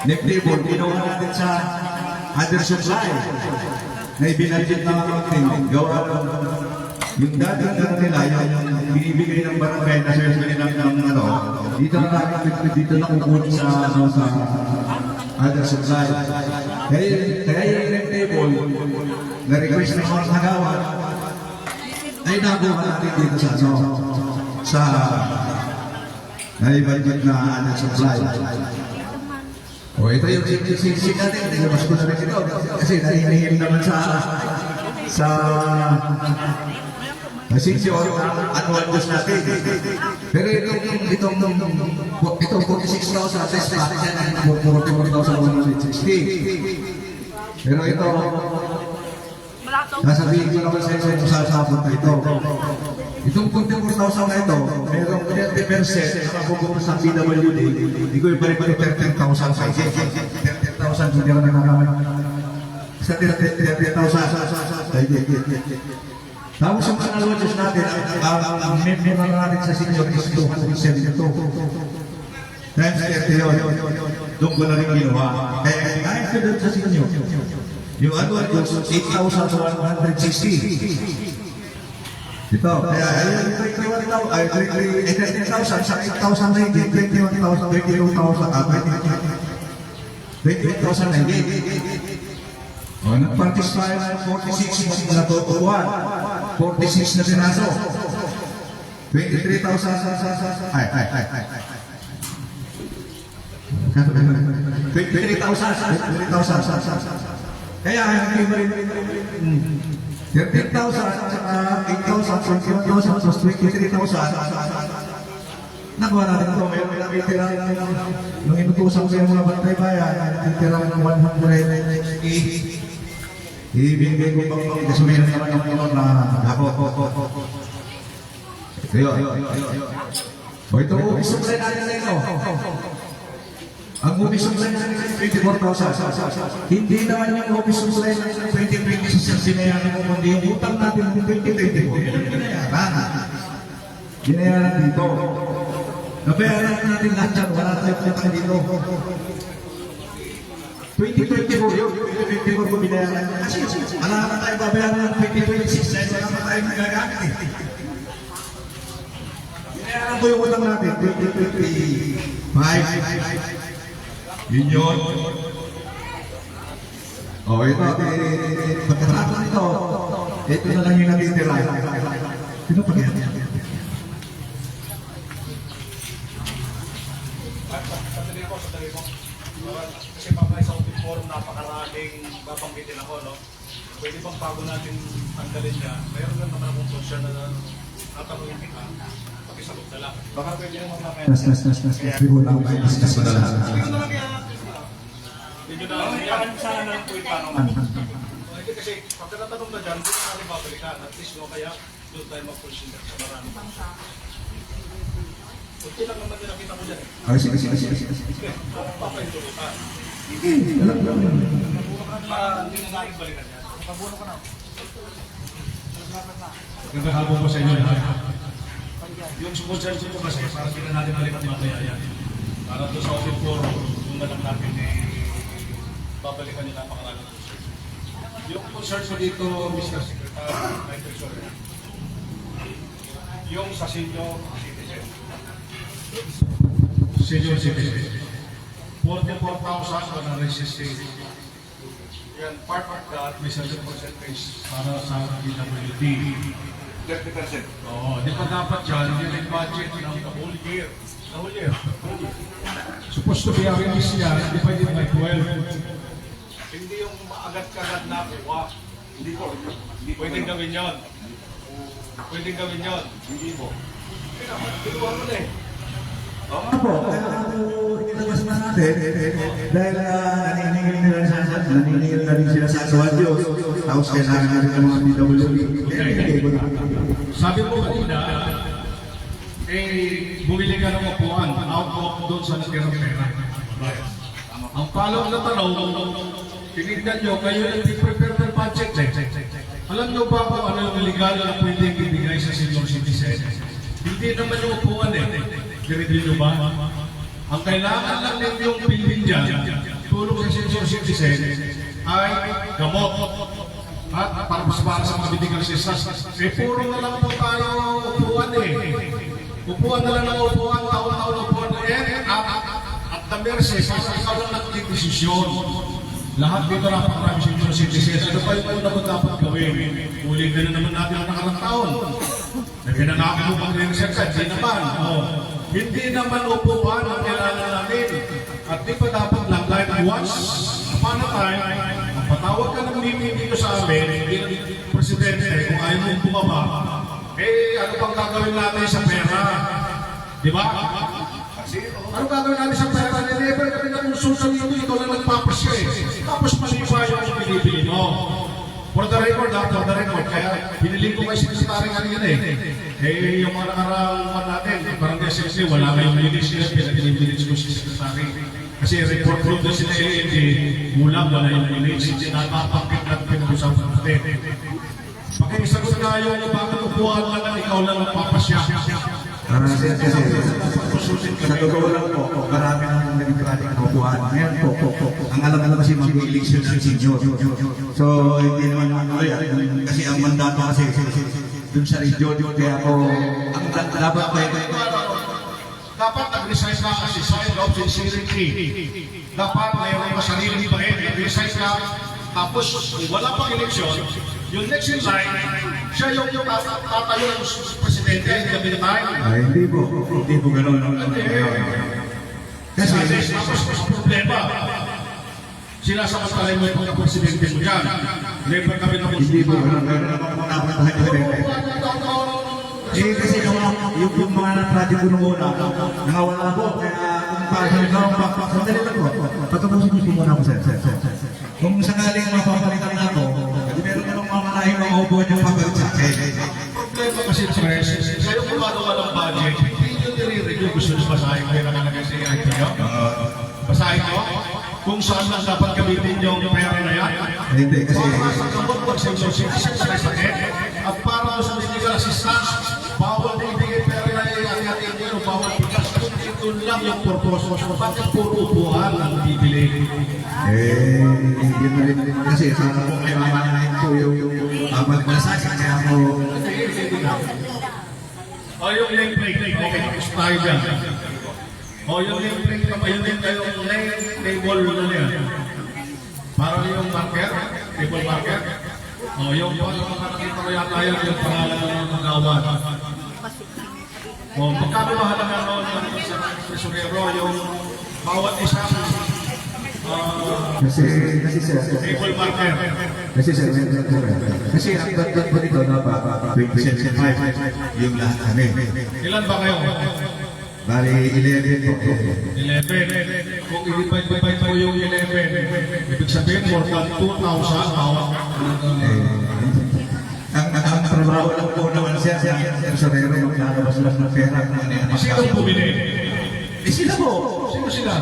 I: name table, ginawa natin sa other supply na ibinadget ng accounting gawa yung dating nila yung binibigay ng barangay na sales nila ng dito na natin dito na kukunin sa other supply. Kaya yung name table na request ng mga nagawa ay nakuha natin dito sa naibadget na other supply. O ito yung sinisig natin, nilabas ko na rin ito kasi nahinihim naman sa session annual dues natin. Pero itong 46,000 assessed natin yan ay 44,160. Pero ito, sasabihin ko naman sa inyo sa sabon na ito. Itong 44,000 na ito, mayroong 30% na mapupunta sa PWD, hindi ko ibalik-balik 13,000 sa 13,000 hindi ako nakakamay. Sa 13,000. Tapos yung annual dues natin, ang member natin sa senior is 272. Times 30 yun. Doon ko na rin ginawa. Kaya kahit ka doon sa senior, yung annual dues, 8,160. Ito, kaya ayun, 21,000, ay 13,000, sa 8,000 na hindi, 21,000, 22,000, 28,000 na hindi. O, nag-participate ng 46 na tutubuan, 46 na sinaso. 23,000 ay 23,000 kaya hindi mo rin 13,000 at 8,000 21,000 plus 23,000 nakuha natin ito mayroon may nakitira nung inutusan ko yung mga bantay bayan nakitira ng 100 ibigay ko pang gasolina naman ng mga na ako o ito ubis supply natin ito ang ubis supply natin 24,000 hindi naman yung ubis supply natin 2026 ang sinayaran mo kundi yung utang natin ng 2024 binayaran dito nabayaran natin lahat dyan wala tayong utang dito 2024 yun 2024 ko binayaran kasi wala na tayo babayaran ng 2026 dahil wala na tayo magagamit binayaran ko yung utang natin 2025 yun yun ito pagkatapos nito ito na lang yung natitira sino pa yan?
J: Kasi papay sa open forum, napakaraming babanggitin ako, no? Pwede bang bago natin tanggalin niya? Mayroon lang naman akong concern na natanungin kita. Pakisagot na lang. Baka pwede naman mamaya.
I: Siguro lang tayo discuss na lang.
J: Medyo na, iyakan sana na lang po yung tanong. Kasi pag natanong na dyan, doon natin babalikan. At least, no, kaya doon tayo mag-consider sa marami. Kunti lang naman din nakita ko dyan.
I: Ay, sige.
J: Papay tulutan.
I: Hindi, alam ko.
J: Hindi na natin balikan yan. Nakabuno ka na. Magandang hapon po sa inyo lahat. Yung sumusunod po kasi, para hindi na natin nalipat mamaya yan. Para doon sa open forum, yung nalang natin babalikan yung napakaraming concern. Yung concern ko dito, Mr. Secretary, Michael Soria, yung sa senior citizen, 44,160. Yan, part of that, may certain percentage para sa DWD. 30%. Oo, di pa dapat dyan, yun yung budget ng the whole year. The whole year. Supposed to be a release yan, divided by 12. Hindi yung agad-agad na kuha. Hindi po. Pwedeng gawin yun. Pwedeng gawin yun. Hindi po. Ginawa mo na eh.
I: Oo nga po, ilalabas na natin dahil naniningil na rin sila sa asawa Diyos tapos kailangan na rin ng mga PWD.
J: Sabi mo kanina, bumili ka ng upuan out of doon sa natirang pera. Ang follow na tanong, tinignan nyo, kayo nag-prepare ng budget. Alam nyo ba kung ano yung legal na pwedeng ibigay sa senior citizen? Hindi naman yung upuan Ganito nyo ba? Ang kailangan lang ninyong bilhin dyan, tulong sa senior citizen, ay gamot. At para sa mga medical assistance. Puro na lang po tayo upuan Upuan na lang ng upuan, taon-taon upuan at the mercy, sa ikaw lang nagdidesisyon. Lahat dito napakarami senior citizen. Ano pa yung una mo dapat gawin? Uling na naman natin ang nakarang taon. Pinangako mo pag-research, hindi naman. Hindi naman upuan ang kailangan namin. At di pa dapat lang kahit once upon a time, patawag ka ng meeting dito sa amin, Presidente, kung ayaw mong bumaba, ano pang gagawin natin sa pera? Di ba? Ano gagawin natin sa pera? Never kami na kung susunod dito, ikaw lang nagpapasya Tapos malipa yung pinipili mo. For the record, kaya binili ko kay Secretary kanina yung mga nakaraang natin, barangay secretary, wala kayong bilis sila, pinag-bilis ko si Secretary. Kasi report ko doon sila wala yung bilis, hindi nakapakit at pinag-usapan natin. Pakisagot na yung bakit upuan lang, ikaw lang magpapasya.
I: Kasi sa totoo lang po, marami nang naging pratik na upuan. Ngayon po, ang alam kasi mag-election ng senior. So, hindi naman kasi ang mandato kasi dun sa region, kaya ako, ang dapat pa
J: dapat nag-resign ka kasi sign of sincerity. Dapat mayroon ka sarili pa nag-resign ka. Tapos, kung wala pang eleksyon, Yung next in line, siya yung tatayo ng presidente, hindi kami naman.
I: Ay, hindi po ganun.
J: Kasi tapos ang problema, sinasamantalay mo yung pagka-presidente mo dyan. Never kami na
I: Hindi po ganun. Kasi yung mga project ko nung una, nakawala po. Kaya kung paano sandali lang po. Patapusin niyo po muna ako, sir. Kung sakaling mapapalitan na ako, meron na nung mamanahing mga upuan yung pagkalit sa akin.
J: problema kasi stress. Kayo gumagawa ng budget, hindi nyo nire-review. Gusto nyo basahin ko yung nakalagay sa IT nyo? Basahin nyo? Kung saan lang dapat gamitin yung pera na yan.
I: Hindi, kasi...
J: Para sa kamot mag-sensor, at para sa medical assistance, bawal na ibigay pera na i-atin nyo, bawal bigas. Kung ito lang yung purpose, bakit puro upuan ang bibili?
I: Hindi na rin kasi sana po may mamanahin po yung malasakit. Kaya po...
J: O yung lane plate, okay, tayo dyan. O yung lane plate, yung lane table na yan. Para yung marker, table marker. O yung nakakita ko yata yan, yung pangalan ng magawan. O magkano mahalaga noon sa tesorero, yung bawat isa
I: Kasi sir,
J: table marker.
I: kasi ang dapat po dito na 2075 yung lahat kami.
J: Ilan ba kayo?
I: Bali 11 po.
J: 11. Kung i-divide mo yung 11, ibig sabihin more than 2,000 bawat.
I: Ang trabaho lang po naman siya sa rero yung lalabas lang ng pera.
J: Sino bumili?
I: Sila po.
J: Sino sila?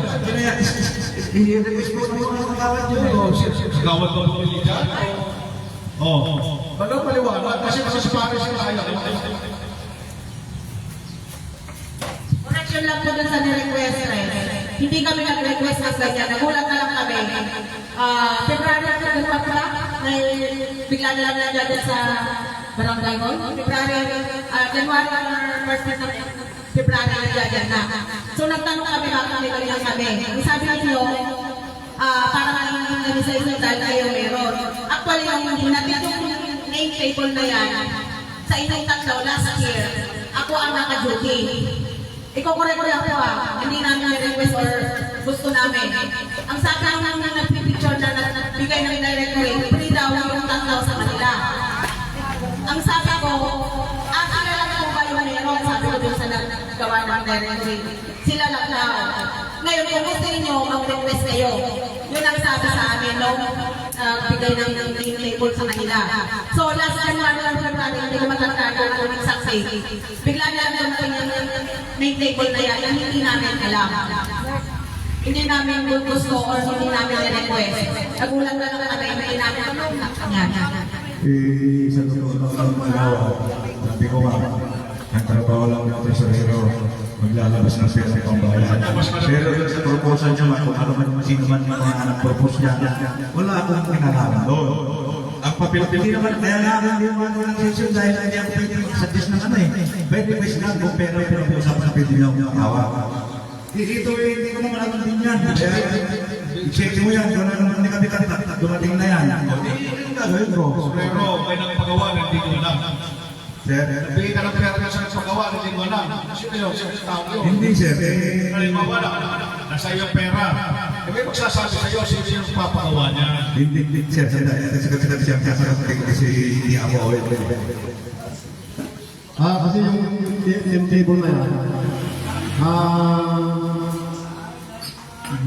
I: I-request po ng mga kagawad yun.
J: Gawad ba bumili dyan? Oo. Ano paliwanag? Kasi sa Paris yung kaya.
F: Correction lang po dun sa ni-request, hindi kami nag-request ng ganyan. Nagulat na lang kami. February at nagpa pala, bigla na lang dyan sa barangay hall. January or first week ng February na dyan na. So nagtanong kami, bakit may kami lang kami. Sabi niyo, para nga kami sa isang dahil kayo meron. Actually, yung hinatid yung name table na yan, sa inyong tatlo last year, ako ang naka-duty. Iko-correct ko lang po hindi namin request or gusto namin. Ang sabi namin na nagpipicture na nagbigay ng direct rate, free daw yung tatlaw sa kanila. Ang sabi ko, kilala ko ba yung meron? Sabi ko dun sa nagawa ng direct rate. Sila lang daw. Ngayon, kung gusto ninyo, mag-request kayo. Yun ang sabi sa amin, no? Bigay ng table sa kanila. So, last January or February, hindi ko matandaan kung exactly. Bigla na lang yung main table na yan, yung hindi namin alam. Hindi namin gusto or hindi namin request. Nagulat na lang kami, hindi namin alam. Yan.
I: Sa totoo lang magawa, sabi ko ang trabaho lang ng tesorero, maglalabas ng pera ng pambayan. Pero sa proposal nyo, kung ano man sino man yung mga nag-propose niya, wala akong kinalaman doon. Ang papel, hindi naman, kaya nga hindi naman walang session dahil hindi ako pwede mag-suggest ng ano eh. Pwede ba sila kung pera yung pinag-uusapan na pwede niyo akong hawa. Ito hindi ko naman alam din yan. Kaya, i-check mo yan, doon na naman kami dumating na yan. Hindi yung gagawin ko.
J: Pero may nagpagawa na hindi ko alam.
I: Sir?
J: Bigay ka ng pera sa nagpagawa na hindi ko alam. Sino yun? Sino tao yun?
I: Hindi, sir.
J: Halimbawa lang, nasa iyong pera. May magsasabi sa iyo, sino yung papagawa niya?
I: Hindi, sir. Kasi hindi ako ulit.
B: Kasi yung table na yan,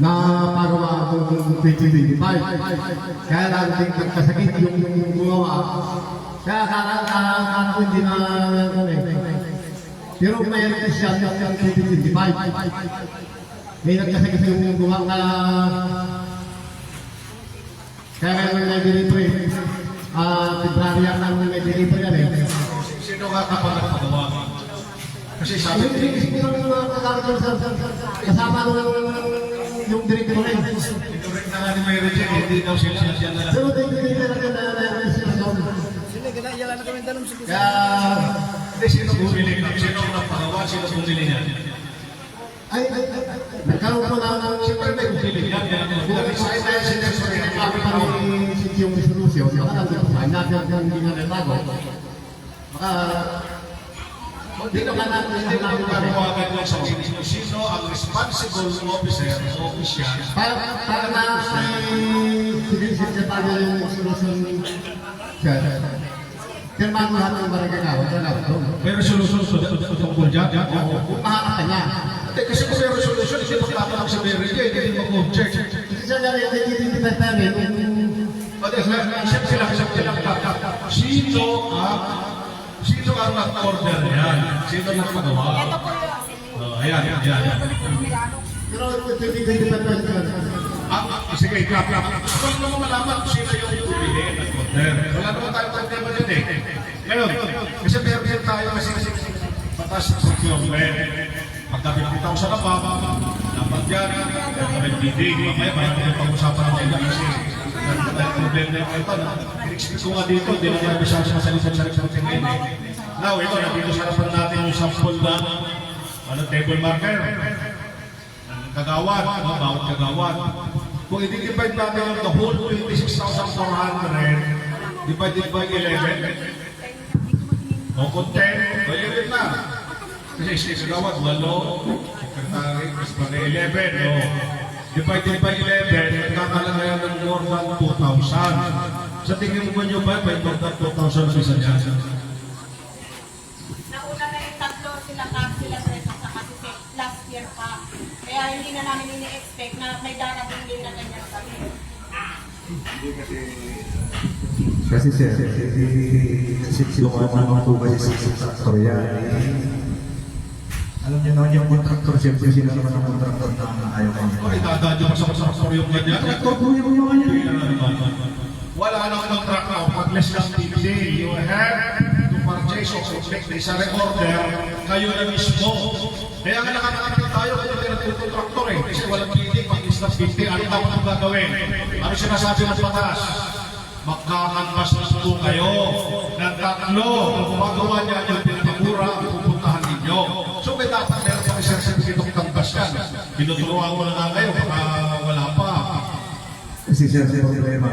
B: napagawa ko ng 2025. Kaya lang kasakit yung gumawa. Kaya akala ko hindi na pero may siya ng 2025. May nagkasakit yung gumawa kaya may delivery. February yan ang may delivery yan eh.
J: Sino ka kapag nagpagawa? Kasi sabi
B: kasama yung director rin.
J: direct na nga ni May Regine, hindi daw sila na lang.
B: Pero
J: Kaya, hindi sino bumili, sino nagpagawa, sino bumili niya.
B: nagkaroon ko lang ng
J: Siyempre may bumili niya.
B: yung resolution, yung cancer ng hindi na natago, baka hindi naman
J: Panawagan lang sa sino ang responsible officer o official
B: para na sinisipsipado yung solusyon siya. Pirmahan mo lahat ng barangay na, wala na ito.
J: may resolution tungkol dyan.
B: Upahakan ka niya.
J: Hindi, kasi kung may resolution, hindi magtatanong sa Mary Jane, hindi mag-object.
B: Kasi siya na rin, hindi pa rin.
J: Isip sila. Sino ang nag-order yan? Sino ang nagawa?
H: Ito po yung
J: Ayan.
B: Pero hindi pa rin.
J: Sige, clap. Kung naman malaman kung sino yung bumili ng order. Wala naman tayong problema dyan eh. Ngayon, kasi meron tayo kasi batas ng procurement. Pagka pinakita ko sa kapag, dapat yan, may bidding. Mamaya, may pag-usapan natin yan kasi problema yung ito. In-explain ko nga dito, hindi naman masyadong masalita sa tingin eh. Now, ito, nandito sa harapan natin yung sample na table marker. Kagawad, bawat kagawad. Kung i-divide natin yung the whole 26,400 divided by 11, o kung 10, by 11 na. Kasi isang kagawad, 8, secretary, mas pala 11, o divided by 11, kakalagayan ng more than 2,000. Sa tingin mo nyo ba, may more than 2,000 sa isang dyan?
H: nauna na yung tatlo sila tres sa kasi last year pa. Kaya hindi na namin ini-expect na may darating din na ganyan kami.
I: Kasi sir, lumaman naman po kasi sa kontraktor yan. Alam niyo naman yung kontraktor, siyempre sila naman ang kontraktor na ayaw kayo.
J: Ay, dadadyo pa sa kontraktor yung ganyan.
I: Kontraktor po yung mga niya.
J: Wala nang kontraktor. Pag less than 50, you have to purchase or submit sa recorder, kayo na mismo. Kaya nga nakakakita tayo kung hindi nagtukontraktor eh. Kasi walang kidding, pag less than 50, ano dapat ang gagawin? Ano sinasabi ng batas? Magkakanvas na po kayo ng tatlo. Kung gumagawa niya yung pinagpura, pupuntahan ninyo. So may dapat meron pa isang certificate canvas yan. Pinuturuan ko na nga kayo, baka wala pa.
I: Kasi sir, problema,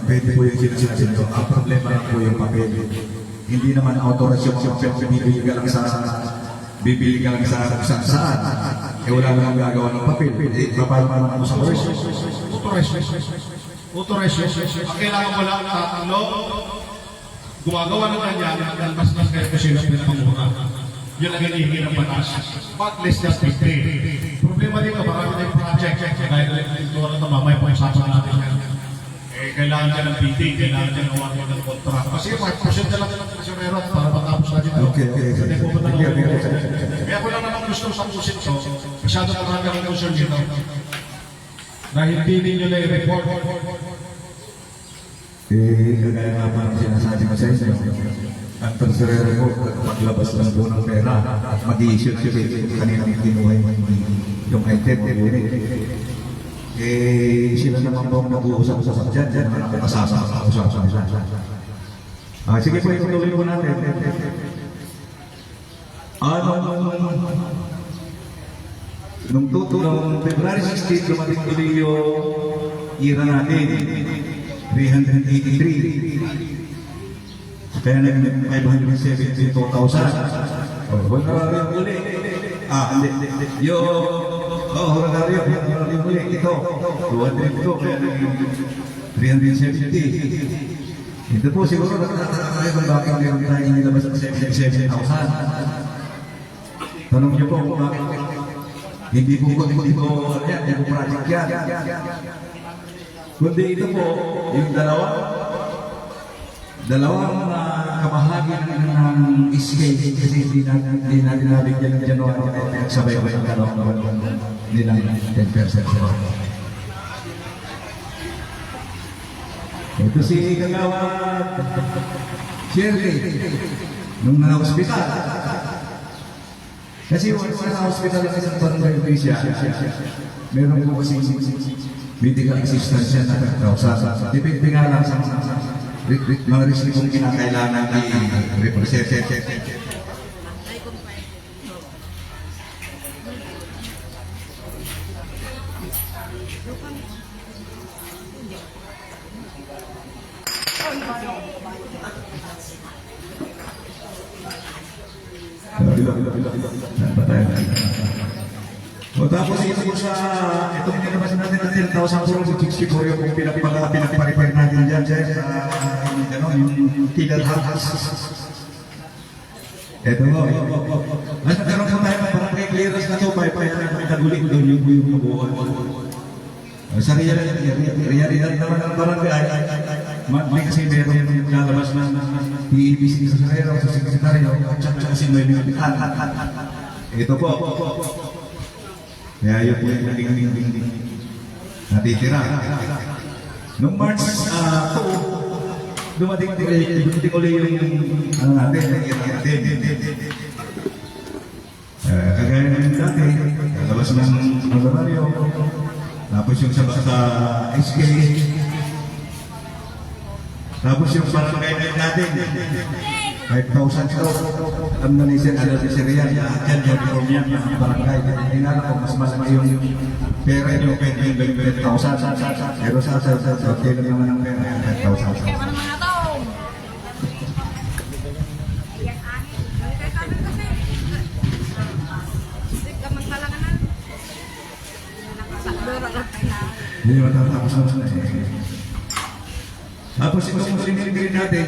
I: pwede po yung sinasabi nyo, ang problema lang po yung papel. Hindi naman autorasyon yung bibili ka lang sa saan. Eh wala naman gagawa ng papel. Eh, paano naman sa otorasyon?
J: Authorization. Ang kailangan mo lang tatlo, gumagawa ng ganyan, mas kayo kasi na pinapamura. Yun ang hinihingi ng batas. But less than 50. Problema dito, marami tayong project. Kaya ito na ito, mamaya po usapan natin yan. Eh, kailangan dyan ng bidding, kailangan dyan ng award ng contract. Kasi 5% na lang ng presyonero para matapos natin ito.
I: Okay.
J: Kaya ko lang naman gusto sa pusin ito. Masyado marami ang concern dito. Na hindi ninyo na i-report.
I: Kagaya nga pa ang sinasabi ko sa inyo, ang transferero ko, maglabas lang po ng pera at mag-i-issue kaninang kinuha yung item o unit. Sila naman po ang nag-uusap-usap dyan, nakakasasa-usap nila. Sige po, ituloy po natin. Nung February 16, dumating tuloy yung ira natin, 383. Kaya nag 572,000. Honorarium ulit. Hindi. Honorarium ulit. Ito, 202. Kaya nag 370. Ito po siguro nakakatayo kung bakit meron tayo nilabas ng 77,000. Tanong niyo po kung bakit hindi po project yan. Kundi ito po, yung dalawang kamahagi ng escape kasi hindi natin nabigyan ng January at pinagsabay-sabay ang dalawang nilang 10%. Ito si Kagawad Shirley nung na-hospital. Kasi once na-hospital ang isang barangay official, meron po kasi medical assistance yan na 1,000. Depende nga lang sa mga restrictions kinakailangan i-represent. O tapos ito po sa itong nilabas natin ng 10,000 crore si Chicks Gregorio kung pinagparipair natin dyan sa yung Kidal House. Ito po. Mas nagkaroon po tayo ng barangay clearance na ito para may taguling doon yung mabuhay. Sa realidad naman ng barangay, may kasi meron yung lalabas ng PEBC sa sarero, sa sekretaryo, at saka si Noel yung ito po. Kaya yun po yung naging natitira. Noong March 2, dumating ulit yung ano natin, kagaya ng dati, lalabas ng honorario, tapos yung sa SK, tapos yung barangay natin, 5,000 ito, ang nanisip na si Syria, dyan yung barangay, tingnan ko, mas malaki yung pera yung pwede yung 10,000, pero sa kailan naman ang pera yung 10,000. Hindi matatapos na eh. Tapos itong sinigrin natin,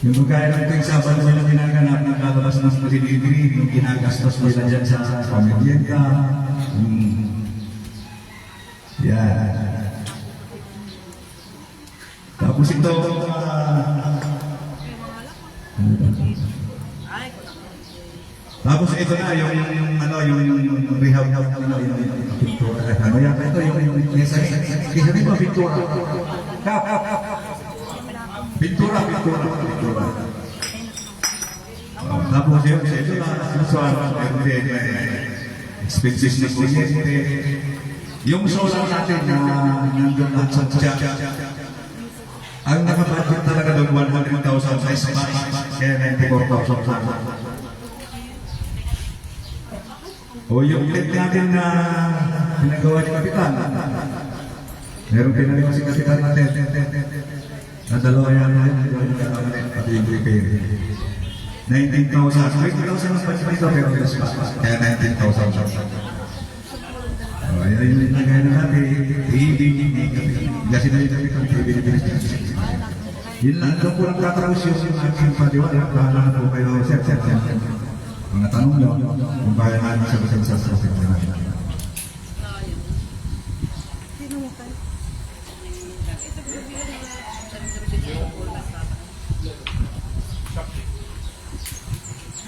I: yung magkaya ng ito yung sabat nila ginaganap ng lalabas ng sinigrin, yung ginagastos nila dyan sa pamilyenta. Yan. Tapos ito, tapos ito na yung rehab pintura. Ano yan? Ito yung isa ba pintura? Pintura. Tapos ito na expenses na kuryente. Yung solar natin na nandun lahat sa chat. Ang nakabudget talaga doon 100,000 sa isa. Kaya 94,000. O yung tent natin na pinagawa ni Kapitan. Meron pinagawa si Kapitan natin. Na dalawa yan pati yung repair. 19,000. 20,000 ang budget nito pero mas pa. Kaya 19,000. Ayan yung nagaya na natin. Kasi na yung Kapitan Pilipinas. Yun lang po ng katapos yung aking padiwala. Kahalangan po kayo. Sir. Mga tanong nyo, kung kaya namin sagutin sa sasagot namin.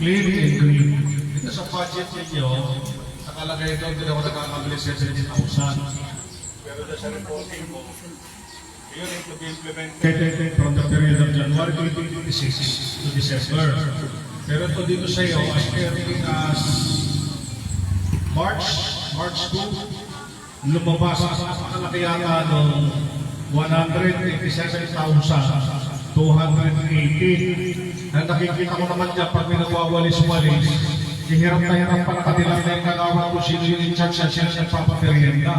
J: Clean and green. Ito sa budget ninyo, nakalagay doon din ako nakakabili sa 10,000. Pero sa reporting mo, yun yung to be implemented from the period of January 2026 to December. Pero ito dito sa iyo, as early as March 2, lumabas ang kalakiyata ng 187,280. Na nakikita ko naman dyan pag may nagwawalis-walis, ihirap na hirap pala katilang na yung nagawa ko sino yung in-charge at sino yung nagpapaperienda.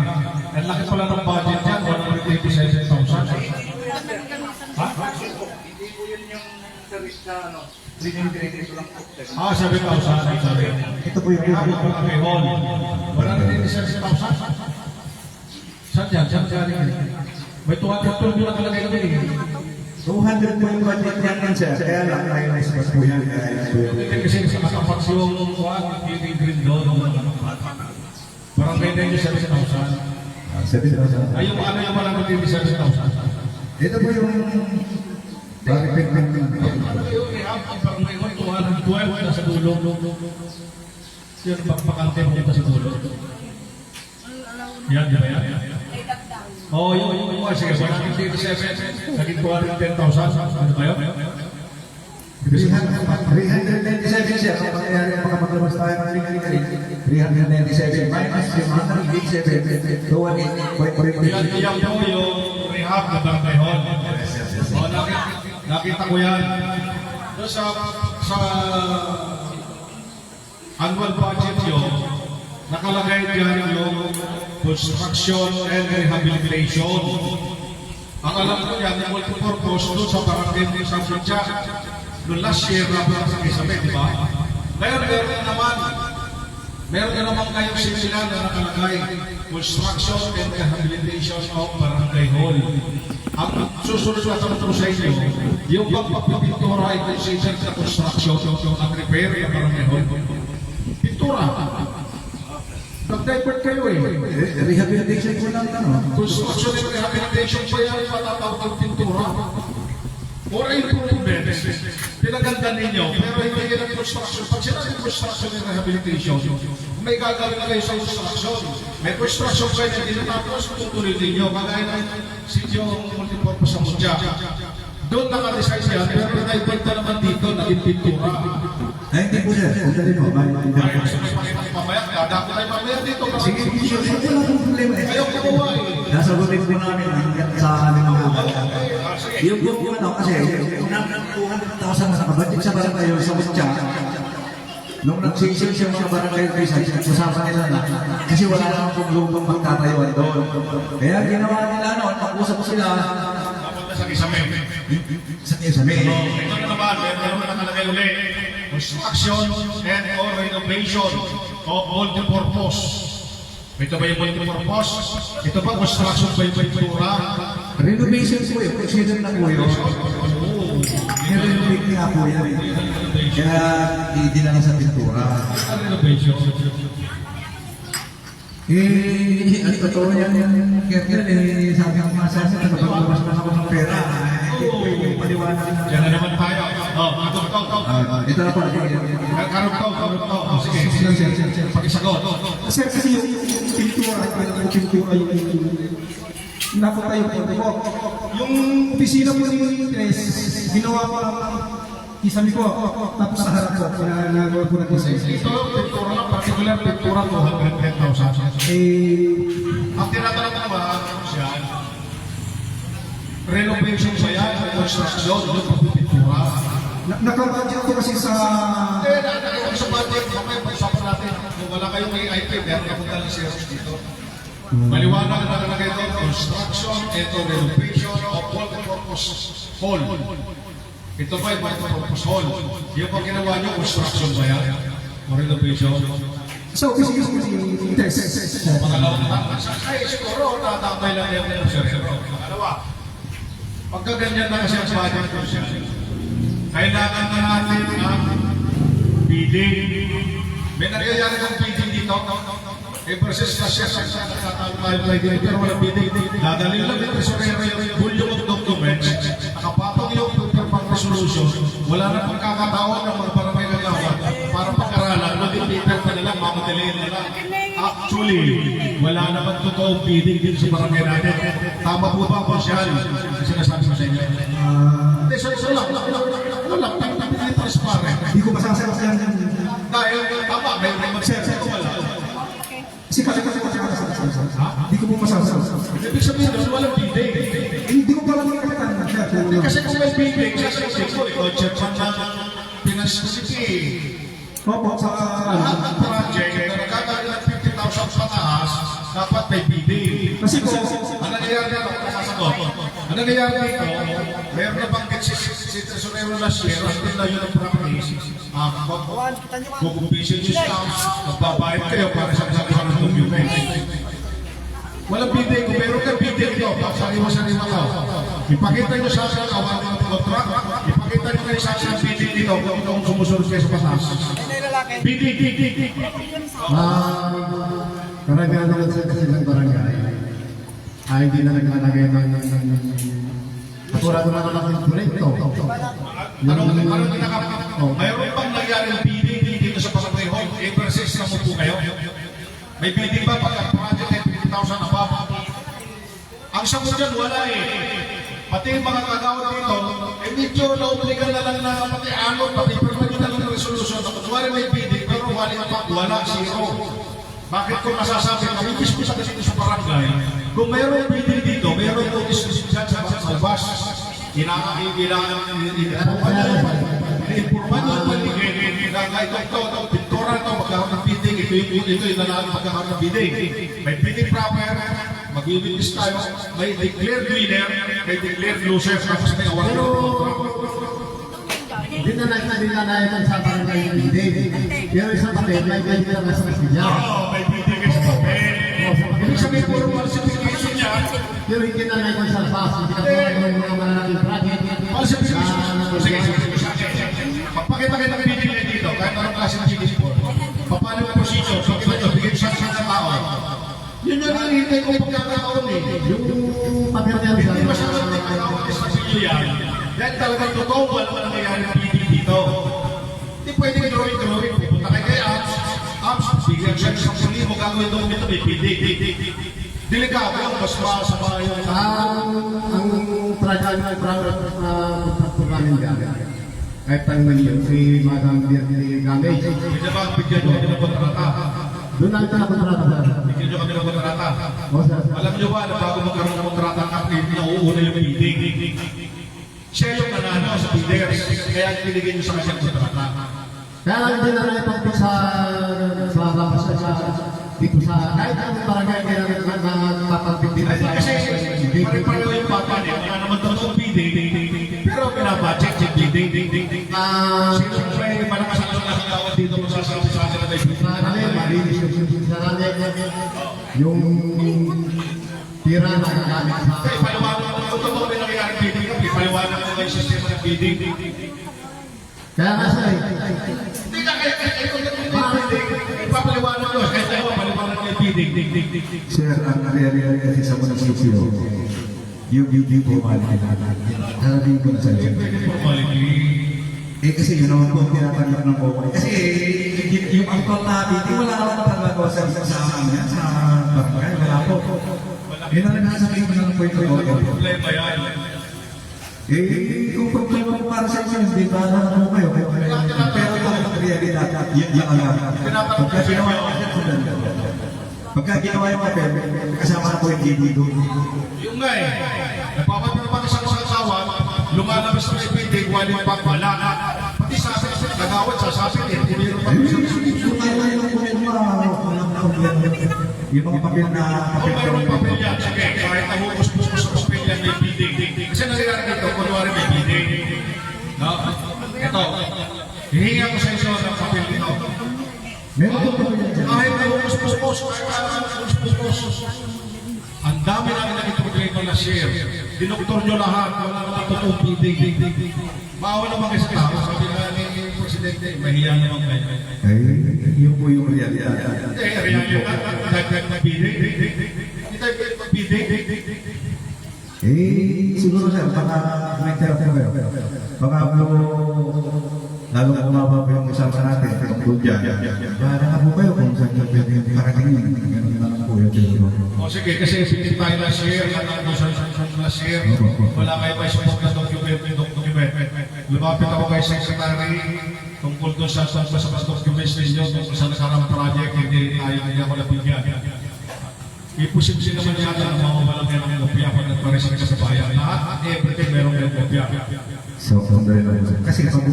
J: Ang laki pala ng budget yan, 187,000. Ha?
I: Hindi po yun yung service na ano.
J: 7,000.
I: Ito po yung
J: hall. Wala na din 7,000. Saan dyan? Saan dyan? May 212 yung nakalagay na din.
I: 200 po yung budget yan sir. Kaya lang tayo na ispas po yan.
J: Kasi sa katapat yung green doon. Parang ganyan yung 7,000.
I: 7,000.
J: Ay, yung ano yung malamang din 7,000.
I: Ito po yung bakit
J: parang may 212 na sa dulo. Yun, pakante mo dito sa dulo. Yan, di ba yan? Oo, yung sige, 157. Naging 210,000. Ano ba yun?
I: 397 siya. Kung mangyayari ang pagkapaglabas tayo ng 397 minus yung 187. So, 1,800.
J: Yan po yung rehab na barangay hall. Nakita ko yan. Sa annual budget yun, nakalagay dyan yung construction and rehabilitation. Ang alam ko yan, yung multipurpose doon sa barangay ng San Santiago. Noong last year, napunta sa Isabel, di ba? Ngayon, meron na naman kayong similar na nakalagay, construction and rehabilitation of barangay hall. Ang susunod na tanong ko sa inyo, yung pagpapintura ay considered sa construction at repair ng barangay hall. Pintura. Nag-divert kayo eh.
I: Rehabilitation ko lang
J: Construction and rehabilitation pa yan, matatawag ng pintura. Or improvements, pinaganda ninyo, pero hindi yan ang construction. Pag sinabi construction and rehabilitation, may gagawin na kayo sa construction. May construction kayo na dinatapos, tutuloy ninyo. Kagaya ng sityo multipurpose sa Mutya. Doon naka-design yan, pero naibanta naman dito, naging pintura.
I: Ay, hindi po sir. Sandali mo.
J: Ay, gusto mo ipakita ko mamaya, dadako tayo mamaya dito.
I: Sige, wala akong problema eh.
J: Ayaw kumuha eh.
I: Nasagutin po namin hanggang sa aming mga yung kasi, kung namin 200,000 na nakabudget sa barangay sa Mutya, nung nagsisip siya mga barangay sa usapan nila na, kasi wala naman pong lubong magtatayuan doon. Kaya ginawa nila noon, pag-usap sila
J: Sa Isabel.
I: sa Isabel.
J: Ito na naman, meron na nakalagay ulit. Construction and or renovation of multipurpose. Ito ba yung multipurpose? Ito ba construction ba yung pintura?
I: Renovation po yun, consider na po yun. Renovate nga po yan. Kaya hindi na lang sa pintura.
J: Renovation.
I: Ang totoo yan yung Kerkel, sabi ng mga sasa, nagpapalabas na ako ng pera. Paliwanag na.
J: Diyan na naman tayo.
I: Ito na po.
J: Sige, pakisagot.
C: Sir, kasi yung pintura, yung napatayo po. Yung opisina po ni Tres, ginawa ko lang isami po, tapos sa harap po, nagawa po natin sa isa.
J: Ito, pintura lang, particular pintura ko, 110,000. Ang tinatanong ko ba, siya, renovation ba yan, construction, yung pagpipintura?
C: Nakabudget po kasi sa...
J: Hindi, nakakita ko sa budget, mamaya pag-usapan natin. Kung wala kayong may IP, meron na punta ng sales dito. Maliwanag na nakalagay doon, construction, ito renovation of multipurpose hall. Ito ba yung multipurpose hall? Yung pag ginawa nyo, construction ba yan? O renovation?
C: Sa opisina po si Tres.
J: Pangalawang tanong. Ay, siguro, tatambay lang yan ng server. Pangalawa, pagka ganyan na kasi ang budget ko siya, kailangan na natin ang bidding. May nangyayari ng bidding dito. Versus na siya sa nagtatalmay pero walang bidding. Dadalhin lang yung tresorero yung volume of documents. Nakapapag yung pang resolution. Wala na pagkakataon ng mga barangay kagawad para pag-aralan. Mag-ipitan pa nila, mamadaliin nila. Actually, wala naman totoong bidding dito sa barangay natin. Tama po ba ang siyal? Sinasabi ko sa inyo. Hindi, so lang. Wala, transparent.
C: Hindi ko masasabi yan.
J: Dahil, tama, may mag-sensor ko wala.
C: Kasi hindi ko po masasabi.
J: Ibig sabihin, walang bidding.
C: Hindi ko pala makakatan.
J: Kasi kung may bidding, sasabihin ko, ikaw, check man lang, pinasisiki.
C: Opo, sa...
J: Lahat ng project, nagkakaroon ng 50,000 pataas, dapat may bidding.
C: Kasi po,
J: Ang nangyayari dito, sasagot. Ang nangyayari dito, meron na banggit si Tresorero last year, hindi na yun ang practice. Kung vision yung stamps, magbabayad kayo para sa kasama ng document. Walang bidding. Kung meron ka bidding ito, sariwa-sariwa ka. Ipakita nyo sa akin ang awang ng contract. Ipakita nyo kayo sa akin ang bidding dito kung itong sumusunod kayo sa patas. Bidding.
B: Karamihan naman sa kasi ng barangay ay hindi na naglalagay ng katulad naman ng proyekto.
J: Mayroon bang nangyari ng bidding dito sa barangay hall? Versus na mo po kayo? May bidding ba pag ang project ay 50,000 above? Ang sagot dyan, wala eh. Pati yung mga kagawad dito, medyo na-obligan na lang na pati ano, pati permanent na lang ng resolution. Kunwari may bidding, pero wala, zero. Bakit ko masasabi, namibis ko sa kasi sa barangay, kung mayroong bidding dito, mayroong notice dyan sa labas, Ina-informan nyo ang paligid na ito, pintura ito, magkakaroon ng bidding, ito yung lalaki magkakaroon ng bidding. May bidding proper, mag-i-witness tayo, may declared winner, may declared loser, tapos may award
B: Pero,
J: ng contract.
B: hindi na ito sa barangay ng hindi. Pero isang papel, may ganyan na sa kasya.
J: Oo, may bidding sa papel. Ibig sabihin, puro falsification niya.
B: Pero hindi na ito sa pass. Hindi ka po ng mga malaking bracket.
J: Falsification. Sige, pagpakita kayo ng bidding dito, kahit anong klase ng bidding po. Paano yung procedure? Pakita nyo, bigyan siya sa tao. Yun yung hinihintay ko pagkakataon eh.
B: Yung papel niya
J: Hindi masyadong sa inyo yan. Dahil talagang totoo wala naman nangyayari ng bidding dito. Hindi pwede drawing. Pupunta kayo kay Apps, bigyan siya ng 10,000, gagawin doon dito, may bidding. Delikado lang, mas masama yung...
B: ang tragal na namin gamit. Kahit ang ngayon, si Madam Birni gamit.
J: Hindi ba, bigyan nyo kami ng kontrata?
B: Doon lang ito na kontrata.
J: Bigyan nyo kami ng kontrata.
B: O, sir.
J: Alam nyo ba na bago magkaroon ng kontrata ang active, nauuna yung bidding. Siya yung nanalo sa bidders, kaya binigyan nyo sa kanyang kontrata.
B: Kaya lang din na ito sa dito sa kahit ang barangay kaya nagpapagbibigay
J: Kasi pare-pareho yung papa niya, wala naman totoong bidding. Pero pinabudget yung bidding. Sino may malakas ang nakakawal dito kung sasabi sa akin na may bidding?
B: yung tira na nagamit sa
J: Kaya paliwanag mo, kung totoo may nangyayari bidding, paliwanag mo yung sistema ng bidding.
B: kaya nga sir
J: Hindi na kayo ipapaliwanag nyo, kahit tayo paliwanag yung bidding.
I: Sir, ang nangyayari kasi sa munisipyo, yung hindi po malikin natin. Sabi ko na sa iyo. Eh kasi yun naman po ang tinatanggap ng Comelec. Kasi yung angkol natin, wala naman talaga sa amin yan, sa barangay. Wala po. Yun ang nagsasabihin ko ng point of order.
J: Problema yan.
I: Eh, kung problema po para sa inyo, hindi ba na ano kayo? Pero ang realidad, yan ang pagka ginawa yung papel, kasama na po yung dito.
J: Yung nga eh, nagpapatrapan isang asawa, lumalabas na may bidding, waling pagwala. Pati sabi, nagawad, sasabi, hindi rin pa
I: Yung mga papel na
J: kung mayroong papel yan, sige, kahit nahukus-pukus sa papel yan, may bidding. Kasi nangyayari dito, kunwari may bidding. No? Ito, hihingi ako sa inyo ng papel dito.
I: meron po papel yan.
J: Kahit nahukus-pukus, ang dami namin nag-ituloy na share. Dinoktor nyo lahat, wala naman totoong bidding. Bawal naman kayo sa tao, sabi na ni Presidente, mahiya naman kayo.
I: Eh, yun po yung realidad. Eh, siguro sir, baka may therapy kayo. Baka po, lalong bumaba po yung usapan natin tungkol dyan. Baka na po kayo kung saan yung pwede paratingin. Ganun na lang po yung therapy.
J: O sige, kasi hindi tayo na share, na share, wala kayo pa support na document. Lumapit ako kay Secretary tungkol doon sa documents ninyo, tungkol sa nakarang project, hindi ako nabigyan. Ipusimsin naman yata ng mga walang yan ng kopya pag nagparesin ka sa bayan. Lahat, everything meron yung kopya.
I: So, kasi pag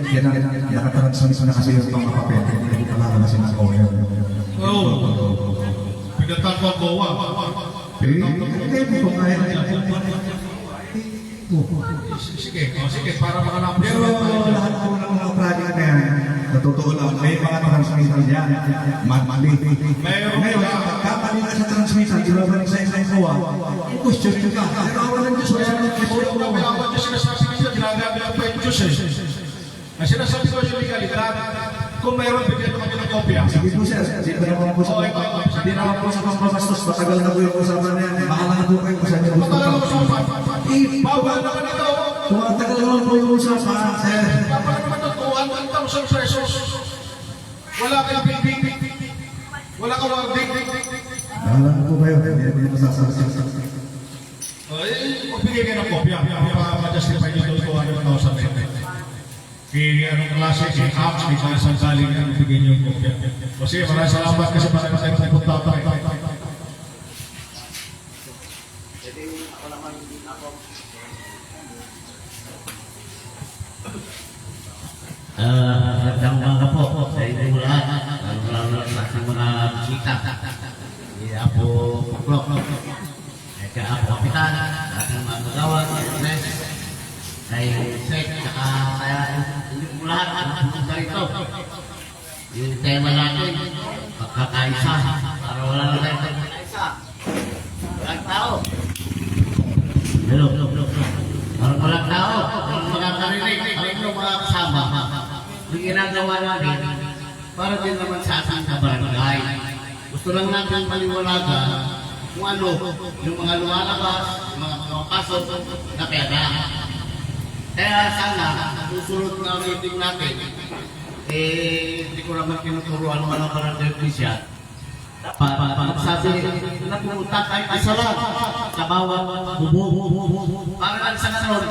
I: yan ang nakatransmis na kasi yung mga papel, hindi ka makalasin ng owner.
J: Oo. Pinatang ko ang GOA.
I: Eh, hindi po kaya na yan.
J: Sige, para makalapos.
I: Pero lahat po ng mga project na yan, natutoo lang, may mga transmission yan, monthly. Ngayon, kapalin ka sa transmission, ibabalik sa isang kuha, question nyo ka. Pero walang Diyos, wala nang question mo.
J: Sinasabi ko yun, ginagamit ang pwede Diyos eh. Ang sinasabi ko yung legalidad, kung mayroon bigyan kami ng kopya.
I: Sige po sir, hindi naman po sa pampabastos, matagal na po yung usapan na yan. Bahala na po kayo kung saan yung gusto
J: Matagal
I: pa.
J: ang usapan. Bawal naman ito.
I: Matagal naman po yung usapan, sir.
J: Dapat naman ito, 1,000 pesos. Wala kang bidding. Wala kang warding.
I: Bahala na po kayo, hindi naman sasabi.
J: Magbigay kayo ng kopya. Ma-justify nyo ito 1,000 pesos. Kaya anong klase, kay apps, kay saan galing ang bigay nyo yung kopya. Kasi maraming salamat kasi maraming tayo punta tayo.
K: Magandang umaga po sa inyo lahat, lalo sa ating mga bisita. Iya po, Puklok. kay Apo Kapitan, ating mga kagawad, kay Ernest, kay Sek, saka kaya yung lahat ang pumunta rito. Yung tema natin, pagkakaisa, para wala na tayo pagkakaisa. Walang tao. Hello. Walang tao. Walang makakarinig. Alam mo mga kasama. Yung ginagawa namin, para din naman sa ating kabarangay. Gusto lang natin maliwanagan kung ano, yung mga lumalabas, yung mga pumapasok na pera. Kaya sana, susunod na meeting natin, hindi ko naman tinuturuan naman ang barangay official. Dapat sabi na pumunta kahit isa lang sa bawat bubong. Para lang sa kanon.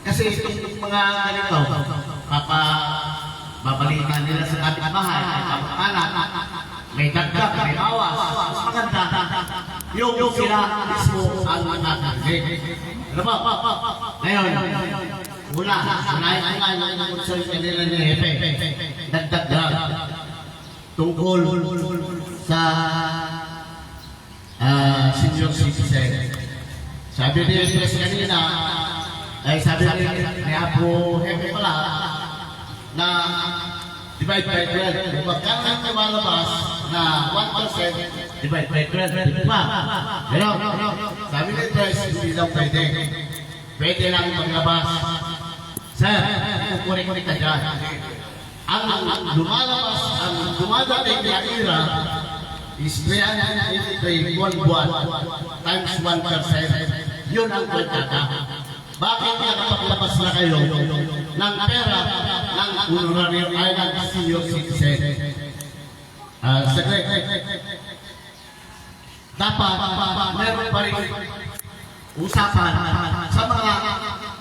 K: Kasi itong mga ganito, babalikan nila sa kapitbahay, kapakanan, may dagdag, may bawas, mas maganda. Yung sila mismo ang nakakagig. Ano ba? Ngayon, unahin ko nga yung konsulta nila ni Hepe. Dagdag tungkol sa senior citizen. Sabi ni Andres kanina, ay sabi ni Apo Hepe pala, na divide by 12. Magkano ang lumalabas na 1% divide by 12? Di ba? Pero, sabi ni Andres, hindi daw pwede. Pwede lang maglabas. Sir, kukurik-kurik ka dyan. Ang lumalabas, ang dumadating na ira is 383 buwan times 1%. Yun ang kwentata. Bakit nakapaglabas na kayo ng pera ng honorary island senior citizen? Saglit. Dapat meron pa rin usapan sa mga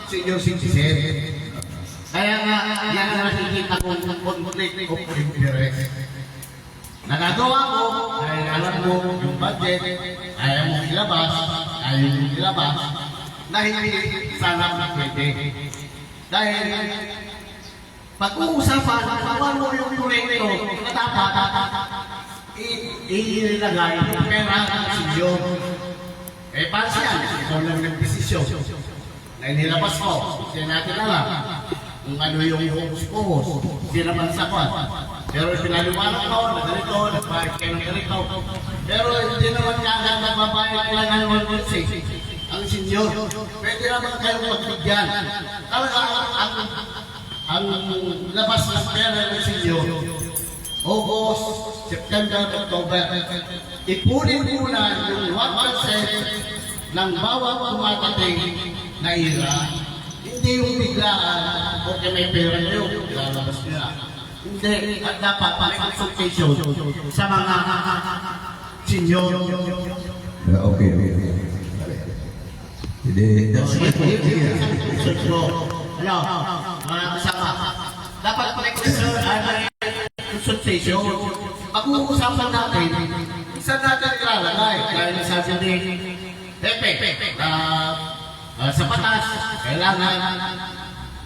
K: senior citizen. Kaya nga, yan ang nakikita kong conflict of interest. Nagagawa ko, ay alam mo yung budget, ayaw mo ilabas, na hindi sana pwede. Dahil, pag-uusapan, kung ano yung proyekto na dapat ilagay ng pera ng sinyo. Para siya, ikaw lang nag-desisyon. Na inilabas ko, hindi natin alam kung ano yung hukos-hukos, hindi naman sapat. Pero pinaliwanag ko, na ganito, nagbayad kayo ng ganito. Pero hindi naman kagad nagbabayad lang ng 1.6. Ang senyor, pwede naman kayo magbigyan. Talaga ang labas ng pera ng senyor, August, September, October, ipunin muna yung 1% ng bawat tumatating na ira. Hindi yung biglaan, porque may pera nyo, ilalabas nila. Hindi, at dapat may consultation sa mga senyor.
I: Okay. Hindi, that's my point.
K: Ano, mga kasama, dapat may consultation. Pag-uusapan natin, isa natin ilalagay. Kaya nasabi ni Pepe, sa patas, kailangan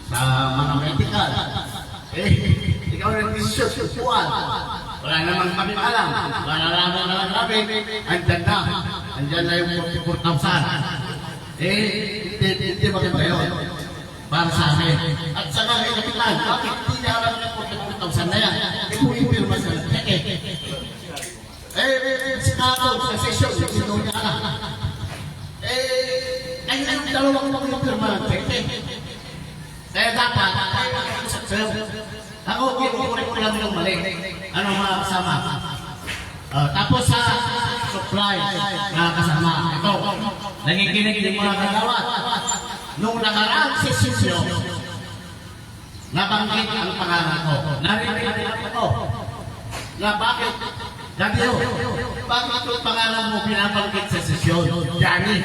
K: sa mga medical. Ikaw nag-desisyon, supuan. Wala namang kami alam. Wala naman na lang kami. Andyan na yung 44,000. Hindi maganda yun. Para sa amin. At sa mga kapitan, bakit hindi na alam na 44,000 na yan? Ipupirma sa si Kato, sa session, hindi niya alam. Ay, yung dalawang magpapirma ng cheque. Kaya dapat, ako, kinukurik ko lang ng mali. Ano mga kasama? Tapos sa supply na kasama, ito, nakikinig yung mga kagawad. Nung nakaraang sesyon, nabanggit ang pangalan ko. Narinig ako na bakit, Dadyo, bakit ang pangalan mo pinabanggit sa sesyon? Johnny.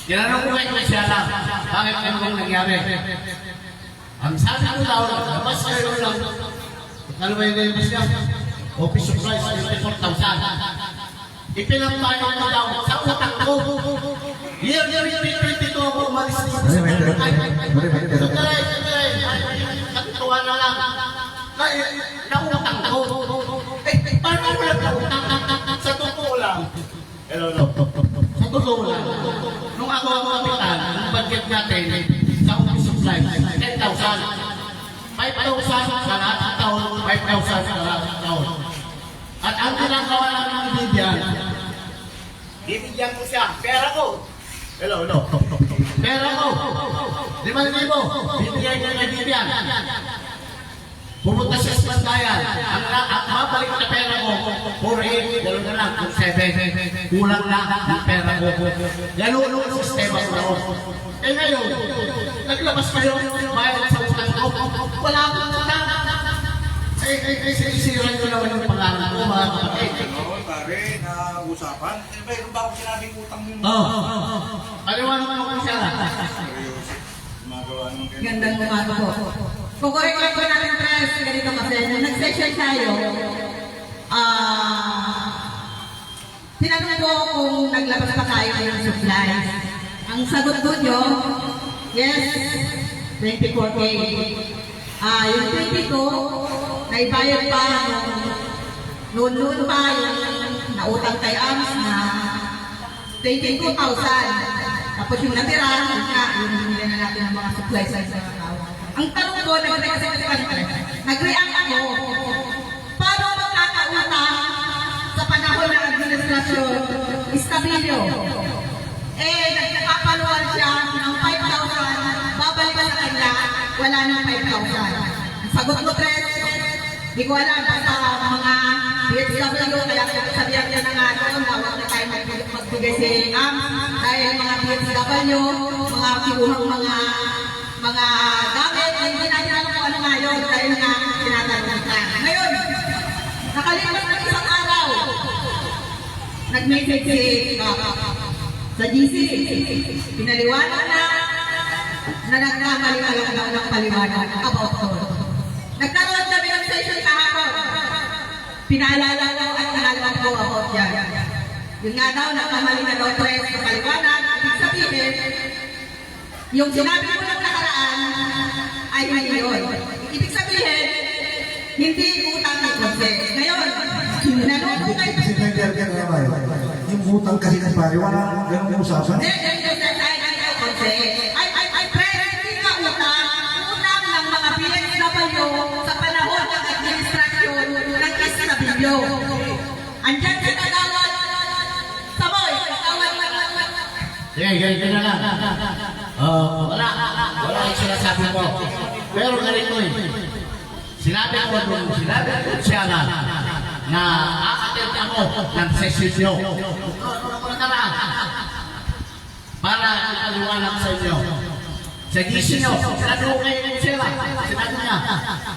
K: Tinanong ko kayo siya lang, bakit ano nangyari? Ang sabi ko daw, labas kayo lang. Ano ba yung nilabas niya? Office supplies, 24,000. Ipinampayo ko daw sa utang ko. Year 2022 ako umalis dito sa Manila. Sandali. Katuwa na lang. Nautang ko. Paano ko lang nautang? Sa totoo lang. Hello. totoo lang. Nung ako ang kapitan, ang budget natin sa office supplies, 10,000. 5,000 sa lahat ng taon, 5,000 sa lahat ng taon. At ang ginagawa namin ng Bibian, bibigyan ko siya, pera ko. Hello. Pera ko. 5,000, bibigyan niya ng Bibian. Pumunta siya sa bandayan. Ang mabalik na pera ko, 4,800, gano'n na lang, 7,000. Kulang na ang pera ko. Gano'n ang sistema ko noon. Eh ngayon, naglabas kayo, bayad sa utang ko. Wala akong utang. Sisira nyo naman yung pangalan ko, mga kapatid.
I: Oo, pare, na usapan. Mayroon ba akong sinabing utang yun?
K: Paliwanag mo kung siya.
I: Gumagawa ng ganyan.
F: Gandang umaga po. Kukorek lang po natin, Tres, ganito kasi, nung nag-session tayo, tinanong ko kung naglabas pa tayo ng supplies. Ang sagot ko nyo, yes, 24K. Yung 22, naibayad pa noon pa yung nautang kay AMS na 22,000. Tapos yung natira, yung hindi na natin ng mga supplies sa tao. Ang tanong ko, nag-react ako, paano magkakautang sa panahon ng administrasyon Estabilio? Nagpapaluan siya ng 5,000, babalik sa kanya, wala nang 5,000. Ang sagot mo, Tres, di ko alam, basta mga PHW, kaya sabihan niya na nga doon, huwag na tayo magbigay si AMS, dahil mga PHW, mga kibuhang mga gamit, hindi natin alam kung ano nga yun, dahil nga tinatanong ka. Ngayon, nakalipas ng isang araw, nag-message si sa GC, pinaliwanag na nagkamali ka lang daw ng paliwanag about to. Nagkaroon kami ng session kahapon. Pinaalala daw at pinalaman ko about yan. Yun nga daw, nagkamali na daw Tres sa paliwanag. Ibig sabihin, yung sinabi ko ng nakaraan ay hindi yun. Ibig sabihin, hindi utang ni Jose. Ngayon, nanunong kayo
A: Kasi nag-gargar na ba yun? Yung utang kasi ng pare, wala ganun usapan.
F: ay, Fred, hindi ka utang. Utang ng mga PHW sa panahon ng administrasyon ng Estabilio. Andyan ka nagawad. Saboy, nagawad.
K: Ganyan na lang. Wala yung sinasabi ko. Pero ganito sinabi ko siya na a-attend ako ng session nyo. Para ipaliwanag sa inyo. Sa gising nyo, sinabi ko kayo ng sila. Sinabi niya,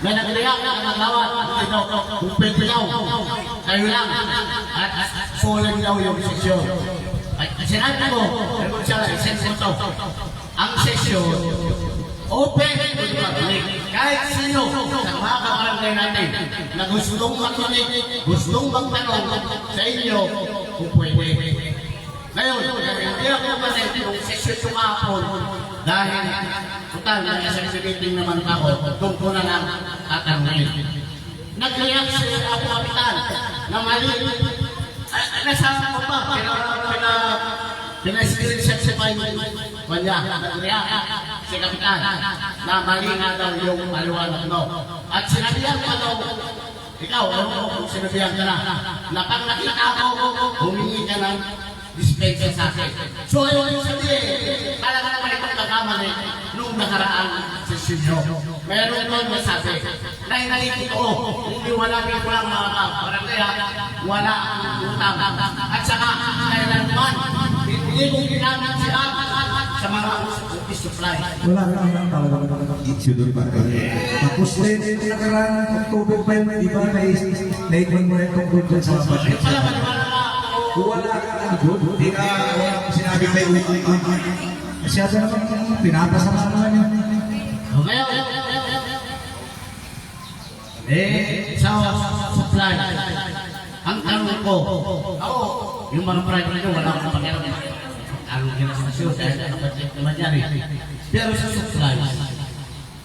K: na naglayak na nagawat, kung pwede daw, kayo lang. At falling daw yung session. Sinabi ko, ang session, open to the public. Kahit sino sa mga kabarangay natin na gustong makinig, gustong magtanong sa inyo kung pwede. Ngayon, hindi ako naman yung session yung kahapon dahil total na nasa meeting naman ako, doon ko na lang tatanungin. Nag-react si Apo Kapitan na mali. Nasa ako ba? Pina-screenshot si Panya. Nag-react si Kapitan na mali nga daw yung maliwanag mo. At sinabihan pa daw, ikaw, kung sinabihan ka na pag nakita ako, humingi ka ng dispensa sa akin. So, yung sabihin, talaga naman itong kakamali nung nakaraan sa sinyo. Meron doon masabi, na inalipin ko, hindi wala rin ko lang mga kaya wala akong utang. At saka, kailanman, hindi ko ginamit sila sa mga office supply.
A: Wala naman talaga issue doon pa. Tapos din, nakaraan October 5, di ba, na-iwan mo na itong doon sa budget. Wala ka doon. Di ka sinabi kayo masyado naman pinapasama yun.
K: Ngayon, sa supply, ang tanong ko, yung mga project nyo, wala akong pakialam. Anong ginasasyon, dahil nakapagpapit naman yan eh. Pero sa supply,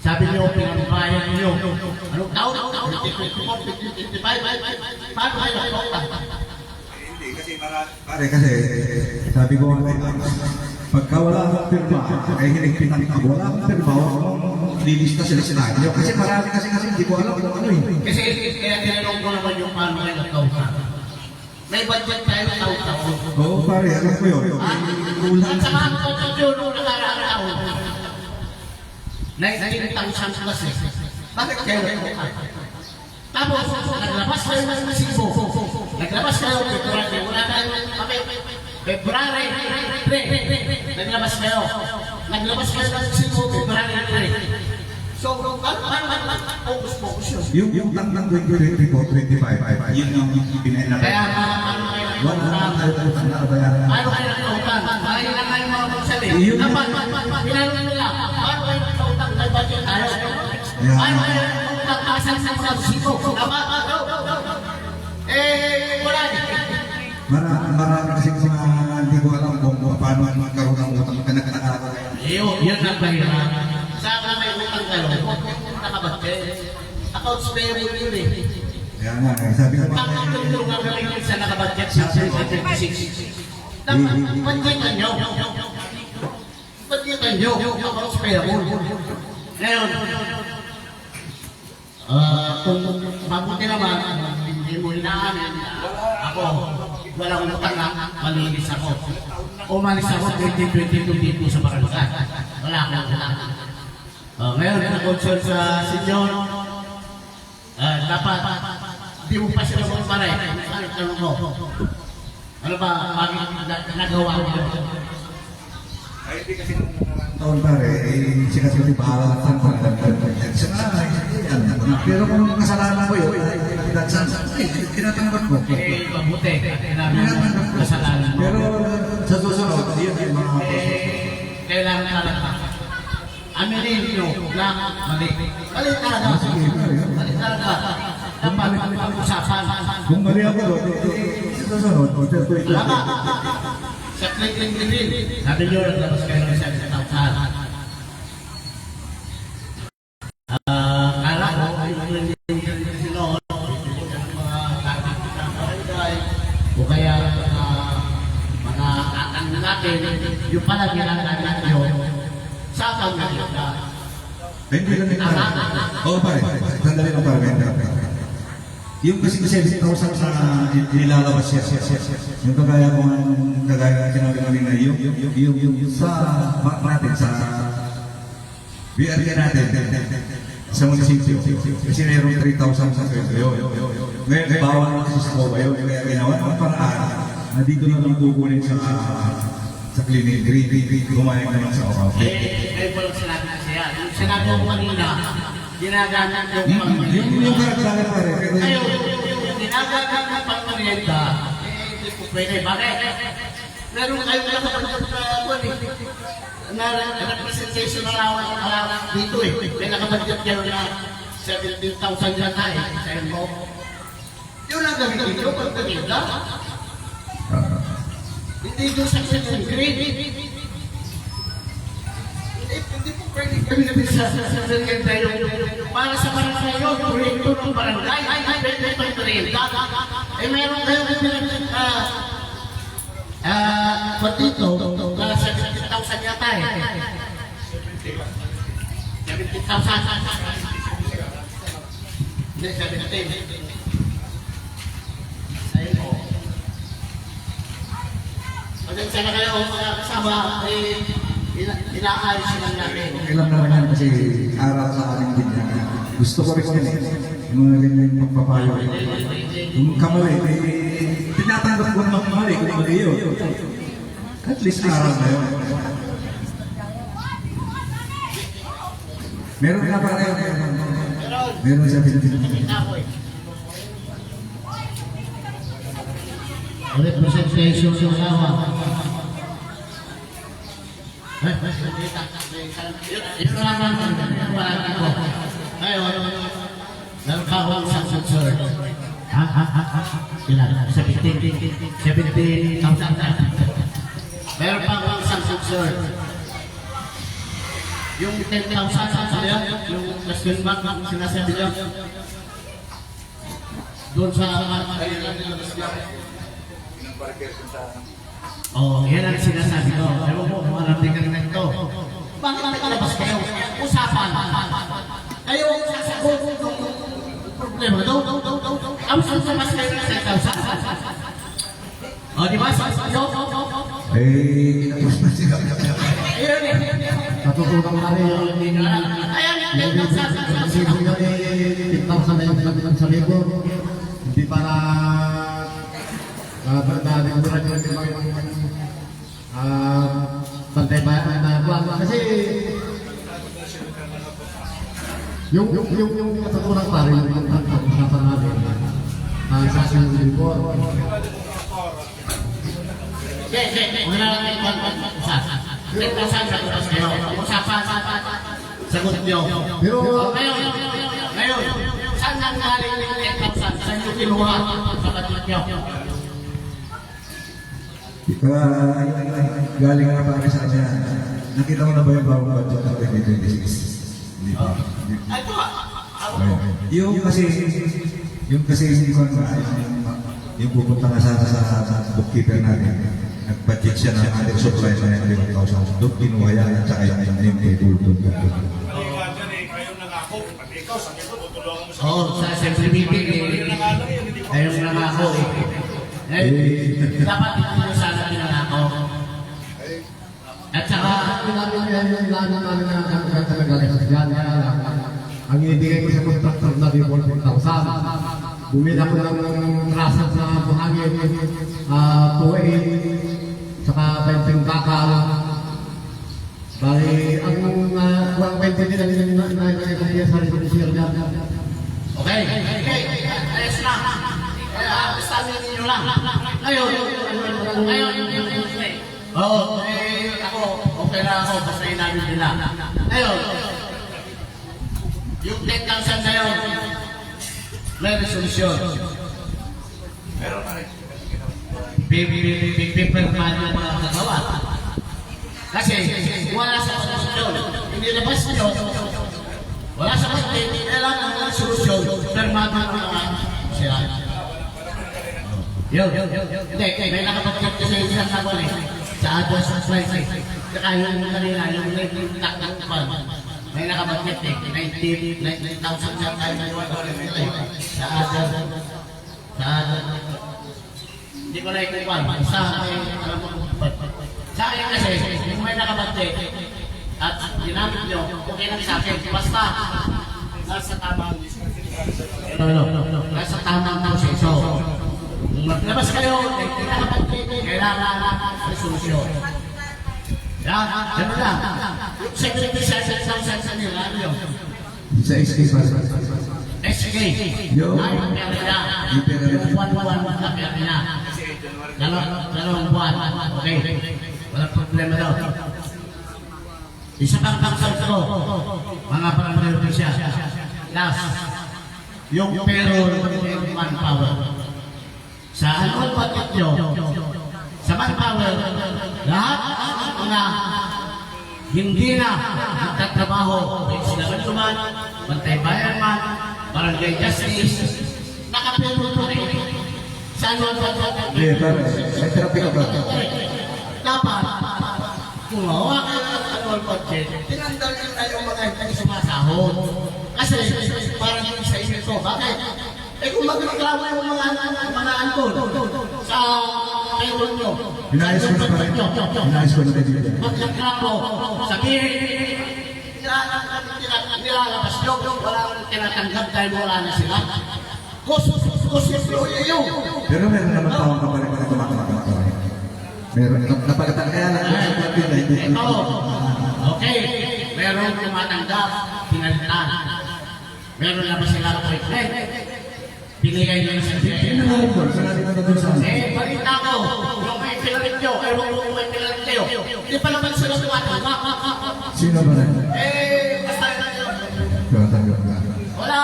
K: sabi nyo, pinambayan nyo, anong taon? 2024, 2025, paano kayo nakapagpapit?
I: Pare, kasi sabi ko pagka wala akong pirma, ay hinigpitan ka. Wala akong pirma, lilista sila senaryo. Kasi marami kasi hindi ko alam kung ano eh.
K: Kasi kaya tinanong ko naman yung paano kayo nagkausan. May budget tayo ng taon-taon.
I: Oo pare, alam ko yun.
K: At saka ang budget yun nung nakaraang taon. 19,000 plus eh. Bakit kayo nagkausan? Tapos, naglabas kayo ng Cebu. Naglabas kayo ng February. Wala kayo kami. February 3. Naglabas kayo. Naglabas kayo ng Cebu. February 3. So, focus yun.
I: Yung tangtang 2024, 25, yun yung pinainapay.
K: Kaya ano kayo
I: Wala na tayo utang na kabayaran.
K: ano kayo nagkautang? Kaya lang kayo mga magsabi. Dapat, pinanong nila. Ano kayo nagkautang? May budget tayo. Ano kayo nagkautang? Asan sa mga Cebu? Dapat, wala din.
I: Marami kasi mga hindi ko alam kung paano magkaroon ng utang ka na kanakalaga.
K: Yun ang bahira. Saan ka may utang kayo? Nakabudget. Accounts payable yun eh.
I: Kaya nga, sabi ko
K: Ang tulong ang galing sa nakabudget sa 26. Dapat budgetan nyo. Budgetan nyo. Accounts payable. Ngayon, kung mabuti naman, hindi mo hinaamin, ako, walang utang na, malinis ako. Umalis ako 2022 dito sa barangay. Wala akong utang. Ngayon, na-concern sa si John, dapat, hindi mo pa sila mga paray. Tanong ko, ano ba, bakit nagawa mo?
I: ay hindi kasi taon pare, sikat ko si bahala sa pero kung kasalanan ko yun, tinatanggap ko.
K: Mabuti, tinatanggap ko kasalanan mo.
I: Pero sa susunod, yun yung mga
K: Kailangan talaga. Aminin nyo na mali. Mali talaga. Mali talaga. Dapat pag-usapan.
I: kung mali ako doon, sa susunod,
K: Tama. Sa kling-kling din. Sabi nyo, naglabas kayo ng isang tauhan. Kala ko, yung sinoon, mga takit ng barangay, o kaya mga tatang natin, yung pala ginagawa nyo, sa pag-naganda.
I: hindi lang yung pare. Oo pare, sandali lang pare. Yung kasi 7,000 sa nilalabas siya. Yung kagaya ko ng kagaya sinabi namin na yung sa bank natin, sa BRT natin, sa munisipyo. Kasi mayroong 3,000 sa sweldo yun. Ngayon, bawal na kasi sa COA yun. Kaya ginawa ng paraan na dito na lang kukunin sa clinic. Gumayag naman sa OPA.
K: Kayo po lang sinabi na siya. Yung sinabi ko kanina, ginagamit
I: Yung karakter pare.
K: Ngayon, yung ginagamit ng pangmerienda, hindi po pwede. Bakit? Meron kayo na representation na lang dito eh. May nakabudget kayo na 17,000 yan tayo. Sayo mo. Yun ang gamitin nyo pagmerienda. Hindi doon sa second grade. Hindi po pwede kami namin sa second grade. Para sa barangay yun, proyekto ng barangay. Ay, pwede pagmerienda. Eh, meron kayo dito, na 17,000 yata eh. 17,000. Hindi, 17. Sa'yo mo. Pagkansya na kayo, mga kasama, inaayos lang namin.
I: Kailan naman yan kasi araw sa aking din yan. Gusto ko rin yun. Yung mga ganyan magpapayo. Yung kamali, tinatanggap ko ng kamali kung mali yun. At least araw na yun. Meron na pa rin. Meron sa Pilipinas.
K: Representation sa usawa. Ito naman ang wala ko. Ngayon, meron ka akong isang sensor. Ilan? 17,000. Meron pa akong isang sensor. Yung 10,000 sa yan, yung question mark na sinasabi niya. Doon sa Oh, yan ang sinasabi ko. Ewan mo, marating ka na ito. Bakit nakalabas kayo? Usapan. Kayo, sasagot ng problema. Ang sasamas kayo na sa o, di ba?
I: Kinapos na sila.
K: Ayun eh.
B: Natutunan na rin yung
K: Ayan, yung sasagot.
B: sibo yun eh, 10,000 na yung pinabilang sa libo. Hindi para dadagdagan yung bantay bayan na buwan. Kasi yung natutunan pa rin yung usapan natin sa sinong libo.
K: Wala natin usapan. Usapan. Sagot nyo.
B: Pero
K: Ngayon, saan nang galing yung 10,000? Saan nyo kinuha sa budget nyo?
I: Galing nga para sa kanya. Nakita mo na ba yung bagong budget ng 2026? Hindi pa.
K: Ito ah.
I: Yung kasi yung pupunta nga sa bookkeeper natin, nag-budget siya ng ating supply na 11,000. Doon kinuha yan at saka yung table doon.
K: Oo, sa assembly meeting ayun nangako dapat hindi mo sana pinangako. At saka
B: ang inibigay ko sa contractor na 4,000. Bumili ako ng rasan sa buhangin, 2.8, saka 20 bakal. Bali, ang 120 nila nilagay ko niya sa residensya niya.
K: okay, ayos na. Sabi ninyo lang. Ngayon, ako, okay na ako, basta inamin nila. Ngayon, yung 10,000 na yun, may resolusyon. Pipirmahan yung mga kagawa. Kasi, wala sa resolusyon. Hindi labas nyo, wala sa budget, kailangan ng resolusyon, pirmahan ng mga siya. Yun. Hindi, may nakapagkat kasi isang sabon eh. Sa address ng slide eh. Saka yung kanina, yung takang pan. May nakapagkat eh. 19,000 siya tayo na yung sa address. Hindi ko na ikupan. Sa akin kasi, yung may nakapagkat at ginamit nyo, okay lang sa akin. Basta, nasa tamang nasa tamang proseso. Maglabas kayo, kailangan resolusyon. Yan, ganun lang. Yung secretary sa nila, ano yun?
I: Sa SK pa.
K: SK.
I: Yo.
K: Ay, yung pera na. Yung buwan-buwan na pera na. Dalawang buwan. Okay. Walang problema daw. Isa pang pangsal ko, mga parang siya. Last, yung payroll ng manpower. Sa annual budget nyo, sa manpower, lahat na hindi na nagtatrabaho, sila man, bantay bayan man, barangay justice, nakapero po rin. Sa annual budget nyo.
I: May therapy ka ba?
K: Dapat, kung mawa kayo ng annual budget, tinandal nyo na yung mga hindi sumasahod. Kasi, parang yung sa isip ko, bakit? Eh kung magreklamo yung mga angkol sa payroll nyo,
I: Inayos ko na pa rin. Inayos ko na pa rin.
K: magreklamo, sabihin, nilalabas nyo, wala nang tinatanggap dahil wala na sila. Kusip yun.
I: Pero meron naman taong kapalit na tumatanggap pa rin. Meron. Napagkatan kaya lang.
K: Ito, okay, meron tumatanggap, pinalitan. Meron na ba sila appointment? Binigay nyo na sa
I: Sino na rin po? Saan natin na doon sa amin?
K: balita ko, yung may pinalit nyo, ewan ko kung may pinalit kayo. Hindi pa naman sila tumatanggap.
I: Sino ba na?
K: Basta yun.
I: Tumatanggap na.
K: Wala,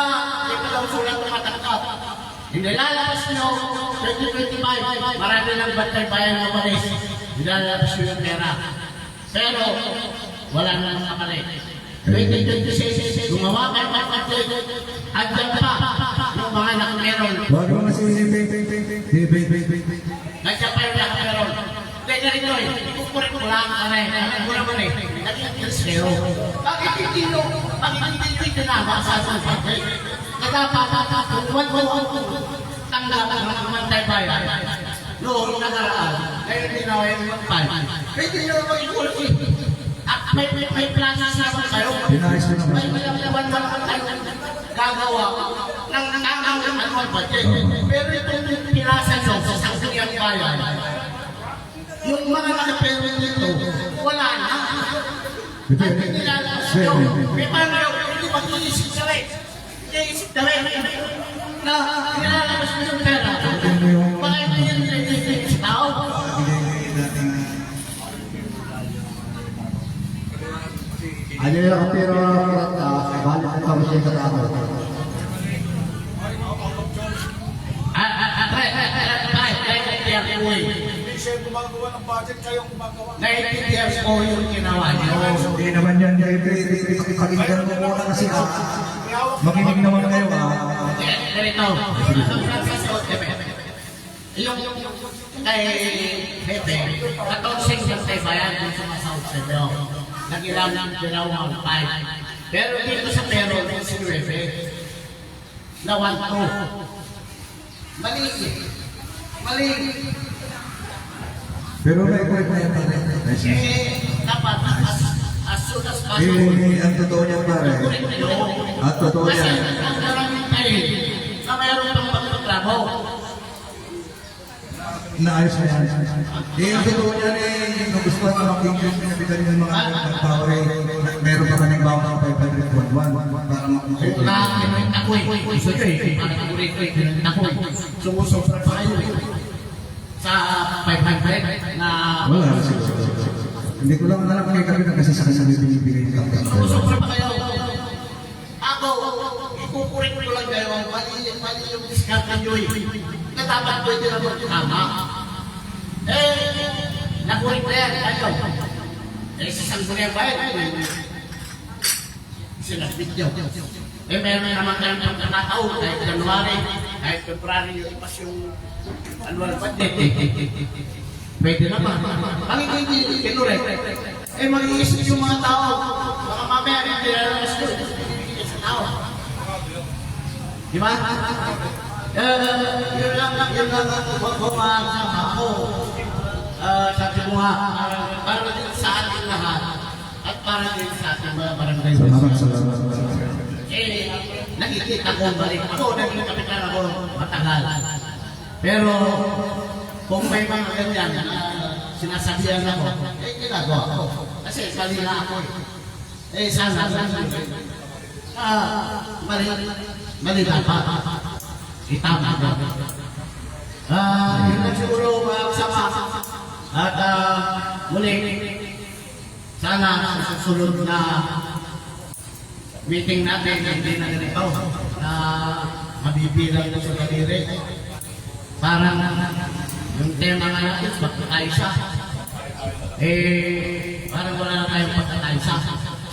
K: hindi pa daw sila tumatanggap. Hindi lalabas nyo, 2025, marami ng bantay bayan na malis. Hindi lalabas nyo yung pera. Pero, wala na ng makalit. 2026, gumawa kayo ng budget, andyan pa yung panganak meron.
I: Huwag mo kasi
K: Nandiyan pa yung nakameron. Kaya ganito eh, ikukurik ko lang ka na eh. Alam ko naman eh, naging kristyero. Bakit hindi nyo, bakit hindi tinama sa ating pagkain? Nagpapatutuan ko ang tanggap ng kamantay bayan. Noong nakaraan, ngayon ginawa yung magpal. Pwede nyo naman ikulti. At may planas naman kayo.
I: Pinayos ko naman.
K: May malalaman naman kayo gagawa ng anong budget. Pero itong pinasan nyo sa sangguniang bayan, yung mga nakapero nito, wala na. At nilalas nyo, may paano hindi mag-iisip na rin. Iisip na rin na nilalabas mo yung pera. Baka hindi yan nililipis sa tao.
B: Ano yung nakapiro balik ang kami sa tao.
K: Naiintindihan ko yung ginawa niyo.
I: Hindi naman yan, pakinggan mo muna kasi makinig naman kayo
K: Ganito. Yung kay Pepe, 14 lang tayo bayan kung sumasahod sa inyo. Nagilang ng ginawang 5. Pero dito sa pero, si Pepe, na 1-2. Mali. Mali.
I: pero may correct na yan pare.
K: Dapat as soon as possible.
I: Ang totoo niyan pare. At totoo
K: Kasi
I: yan.
K: ang maraming tayo na mayroon pang pagkatrabaho.
I: Naayos na yan. Ang totoo niyan yung gusto na makikita yung pinabitan ng mga power meron pa kaming bawang ng 500 para makuha.
K: Kinahit ako eh. Gusto nyo eh. Kinahit ako eh. Sumusobra pa kayo eh. Sa 500 na...
I: Wala. Hindi ko lang alam kay kami kasi sa kanya binibigay ng kapatid.
K: Sumusobra pa kayo. Ako, ikukurik ko lang kayo. Mali yung discount nyo eh. Na dapat pwede na mo tama. Nakurik na yan. Kayo. Sa sangguniang bayan. Sinasbidyo. Meron naman kayong pagkakataon kahit January, kahit February, yung ipas yung annual budget. Pwede naman. Ang hindi kinurek. Mag-iisip yung mga tao. Mga mamaya, hindi na naman sa tao. Di ba? Yun lang kumakasama ako. Sabi mo nga, para din sa ating lahat at para din sa ating mga barangay.
I: Salamat.
K: Nakikita ko balik. Ako, naging kapitan ako matagal. Pero, kung may mga ganyan na sinasabihan ako, ginagawa ko. Kasi mali na ako eh. Sana. Mali dapat. Itama ko. Yun na siguro magsama. At muli, sana sa susunod na meeting natin, hindi na ganito, na mabibilang na sa daliri. Parang yung tema nga natin, pagkakaisa. Parang wala na tayong pagkakaisa.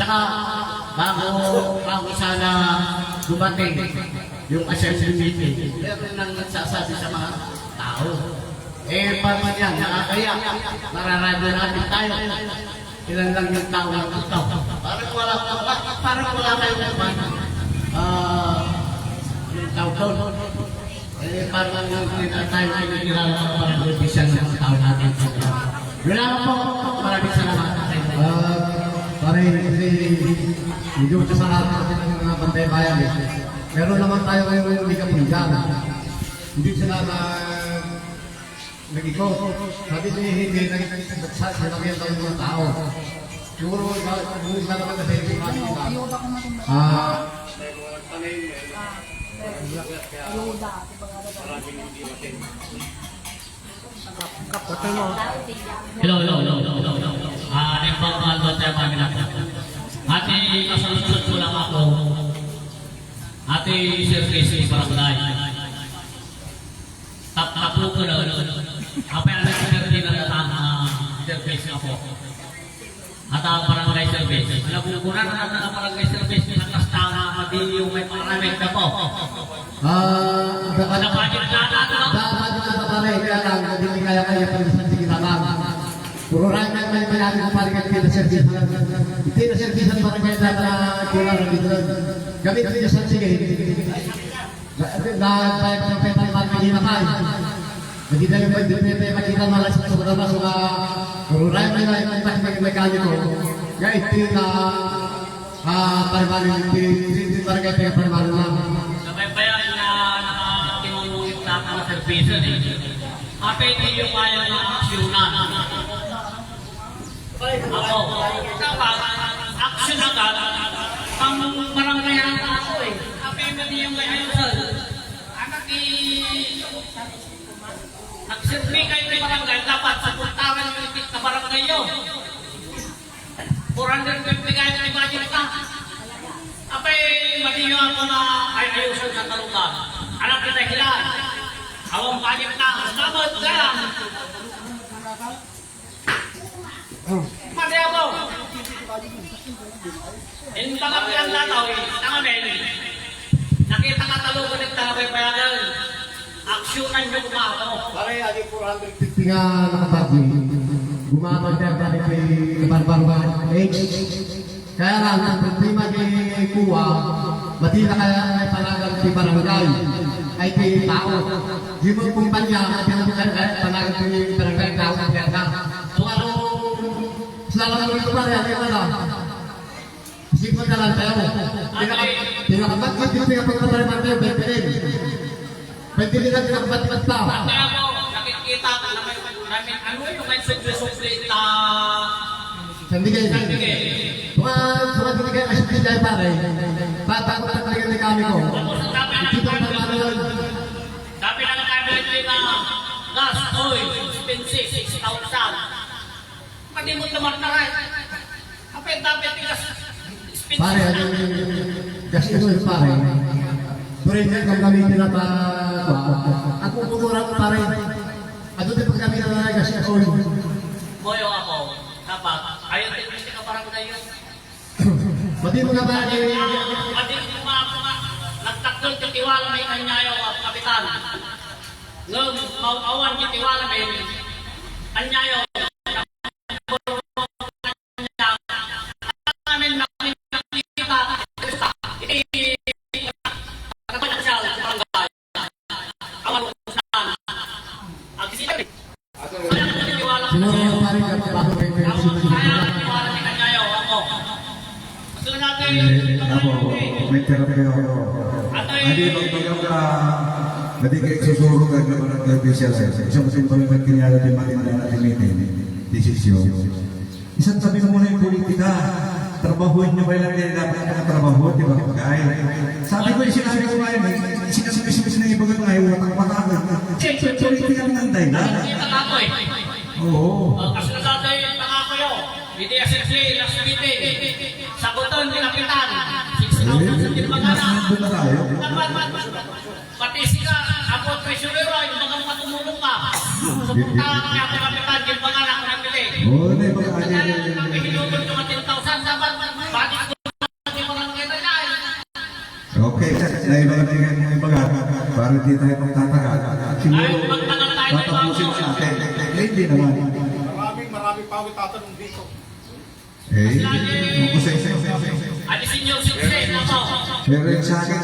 K: Tsaka, bago sana dumating yung assembly meeting, meron nang nagsasabi sa mga tao. Parang yan, nakakaya, mararado natin tayo. Ilan lang yung tao ng ito. Parang wala kayo naman. Yung tao doon. Parang hindi na tayo kinikilala ng parang revision ng tao natin. Yun lang po. Maraming salamat.
B: Pare, hindi ko sa lahat natin ng mga bantay bayan eh. Meron naman tayo ngayon yung hindi kapinjan. Hindi sila na nag-ikaw. Sabi niya hindi nag-sasal na kaya ng mga tao. Siguro iba naman na sa ibig natin nila.
K: Hello. Nagpapahal ba tayo kami na? Ate, kasalusot ko lang ako. Ate, Sir Casey, Barangay. Tapo ko na. Apa yang ada di dalam Sir Casey ako. At ang Barangay Sir Casey. Nakukunan na ang Barangay Sir Casey ng kastama, mati yung may paramit na po. Dapat na pare, kaya lang, hindi kaya palisan sige tabang. Puro rin ang manipulado ko pare kaya pinaservisan. Pinaservisan para kaya na kira na dito. Gamit din sa sige. Bayad sa pepay hindi na kaya. Hindi tayo pwede makita malas sa sobrang sa puro rin ang mekaniko. Kaya ito na paribali hindi para kaya paribali lang.
L: Sabay bayan na nakatinungulit na ang servisyo eh. Apa hindi yung kaya na aksyonan? Ako, dapat aksyon agad ang marangayan ako eh. Apa hindi yung kaya sir? Anak nagsurvey kayo ng barangay, dapat sapuntaran yung ipit na barangay yun. 450 kayo ng budget ka. Apay, matiyo ako na ayusin sa talugan. Alam kita hilan. Awang budget na. Sabot ka lang. Mati ako. Yung pangapilang lataw, tangamin. Nakita ka talugan ng tangamin payagan. Aksyonan yung kumato.
B: Pare, adi 450 nga nakapagli. Gumamag na dahil kay kabarbarban age. Kaya lang, ang problema kay kuwa, mati na kaya ay panagang kay barangay. Ay kay tao. Di mo kumpanya, mati na panagang kay barangay tao. So ano, selamat mo ito pare, ano yung ano? Isip mo ka lang tayo. Pinakabat dito yung pagkabarban tayo, pwede rin. Pwede rin natin nakabat-bat pa.
L: Pati ako, nakikita ka naman ano yung may sukli-sukli na
B: Sandigay.
L: sandigay.
B: Mga binigay kasi pinigay pare. Bago talaga ni kami ko. Dito ang pagmano yun.
L: Sabi na ng kami na gas, oil, expensive, 6,000. Pati mo naman na rin. Kapit dapat gas, expensive.
B: Pare, ano yung gas oil pare. Turin yan kung gamitin na pa. Ako kumurang pare. Ano din pag gamitin na gas oil.
L: Boyo ako, dapat, ayaw din gusto ka parang ngayon.
B: Mati mo na ba
L: Pati mo mga nagtaktol yung tiwala may kanyayo, kapitan. Ngam, mauawan yung tiwala may kanyayo.
B: Sino pare ka bago kayo
I: Ako, may kayo. Hindi magbagang ka, hindi kayo susurong ka ng official sales. Isang simple na kinyala din matinda na tinitin. Desisyon. Isang sabi mo muna yung politika. Trabahuin nyo ba lang din dapat nakatrabaho, di ba? Sabi ko yung sinabi ko ngayon, sinasibis na ibagat ngayon, watak-watak. Politika ng dahilan. Oo.
L: Kasi natatay yung pangako yun. Hindi asipli, last meeting. Sagutan, nilapitan. 6,000 sa timbanganan.
I: Nandun na tayo.
L: Pati sila, ako treasurer, yung mga matumulong ka. Supunta ka kaya nilapitan, timbanganan ko nabili.
I: Oo, na yung mga
L: Kaya lang, hinugod ko 10,000. Dapat, bakit ko yung mga kita niya?
I: okay, naibagan mo yung bagat para di tayo magtatagal. Siguro,
L: Ay, magtagal tayo na
I: tatapusin natin. Hindi naman.
C: Maraming pa ako tatanong dito.
I: Kung sa isa.
L: alisin niyo si Jose, ako.
I: Pero yung sa akin,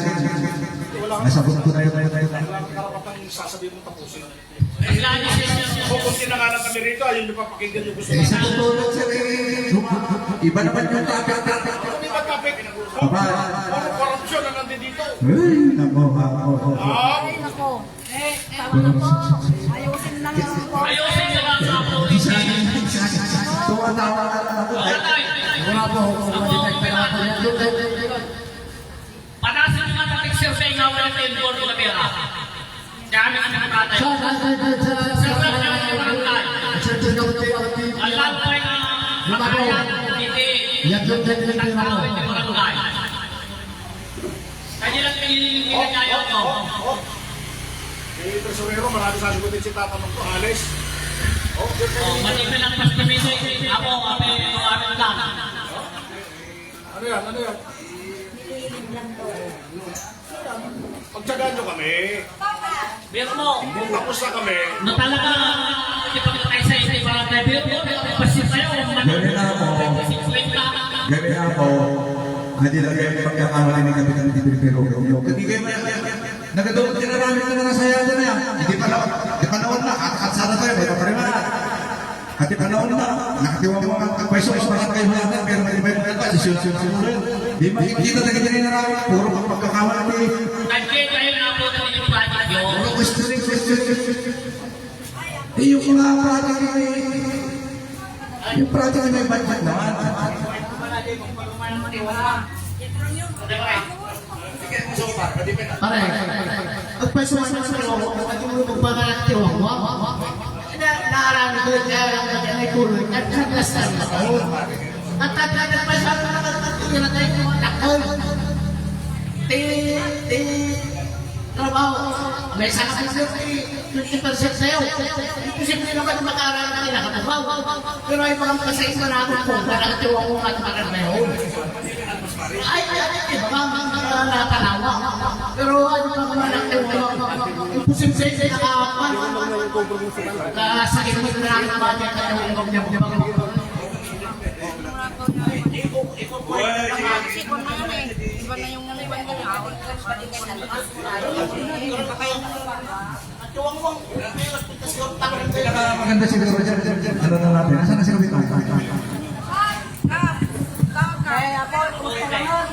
I: nasabot ko na yun.
C: Karapatang sasabihin mong tapusin.
L: Alisin niyo si Jose.
C: Kung sinangalan kami rito, ayun yung papakinggan yung gusto
I: Sa totoo lang sir, iba naman yung tapit.
C: Hindi ba kapit?
I: Aba.
C: Puro korupsyon na nandito dito.
I: Ay, nako.
H: Ay, nako. Ayusin na nga po.
L: Ayusin niyo lang sa police.
I: Tumatawa ka lang ako.
B: wala po ako detect na ako.
L: Panasin naman ang exercise nga wala na yung board na pera. Kami ang nakatay. Alam ko yung makayan, hindi. Nagkakaroon yung barangay. Kanya lang pinilinayaw ko.
C: Eh, Tresorero, marami sasagutin si tatanong ko, alis.
L: Matipin ang pastimisi. Ako, amin lang.
C: Ano yan? Ano yan? Pag
J: Pagtsagaan nyo kami.
L: Biro mo,
J: Tapos na kami.
L: na talaga, hindi pa kita tayo sa hindi para tayo. Biro mo, pasin sa'yo.
I: Gawin na ako. Gawin na ako. Hindi na kayo pagkakamali ni Kapitan Tibir pero hindi kayo nagadawag tinaramit na nasaya dyan na yan. Hindi panahon na. Katsara tayo. May paparima. At panahon na. Nakatiwang mga pweso-pweso kayo mga pero may mga desisyon. Di makikita na ganyan na naramit. Puro pagkakamali.
L: Nandiyan kayo na po ng inyong project yun.
I: Puro question. Eh, yung mga project yung project may budget naman.
E: Pare, ang pwesto man sa loob, at yung magpapalaktiwang mo, naarami ko yung kaya lang natin ay kulay, at naglastan ako. At nagpasal na nakatira tayo ng mga lakol. Trabaho, may sakit na 20% sa'yo. Imposible naman mag-aaral na kinakatabaw. Pero ay mga kasayin na natin po, nakatiwang ko at makarmayon. Ay, iba mga natanawa. Pero ano pa mga nakatiwang, imposible sa'yo nakakapan. Sakit mo na natin ba niya katawang niya po.
H: Iba na yung naliwan ko na.
I: Maganda siguro dyan. Ano na natin? Nasaan na si Kapitan?
H: Kaya po, kumusta ka nun?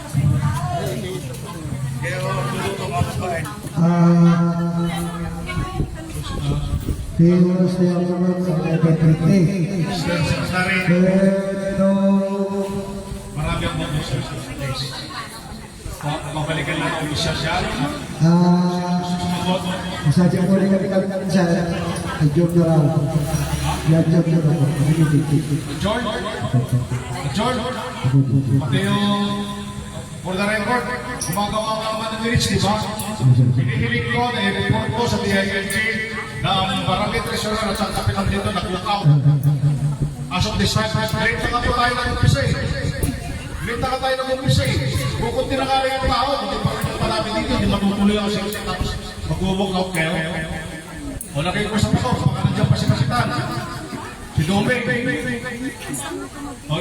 A: Tiwas na yung mga sa Kapitan. Pero
J: Marami ang mga sir sa place. Mabalikan lang ang isa siya.
A: masadya mo rin kami sa job na lang. Job na lang.
J: John? John? Pati yung for the record, gumagawa ka naman ng lyrics, di ba? Hinihiling ko na i-report ko sa DILG na ang barangay treasurer at sa kapitan dito nag-lookout. As of this time, late na ka po tayo nag-umpisa eh. Late na ka tayo nag-umpisa eh. Bukod din na nga rin yung tao, hindi pa rin marami dito, hindi matutuloy ako sa inyo, tapos mag-walk-out kayo. O nakikusap ako, baka nandiyan pa si Kapitan. Si Domeng. O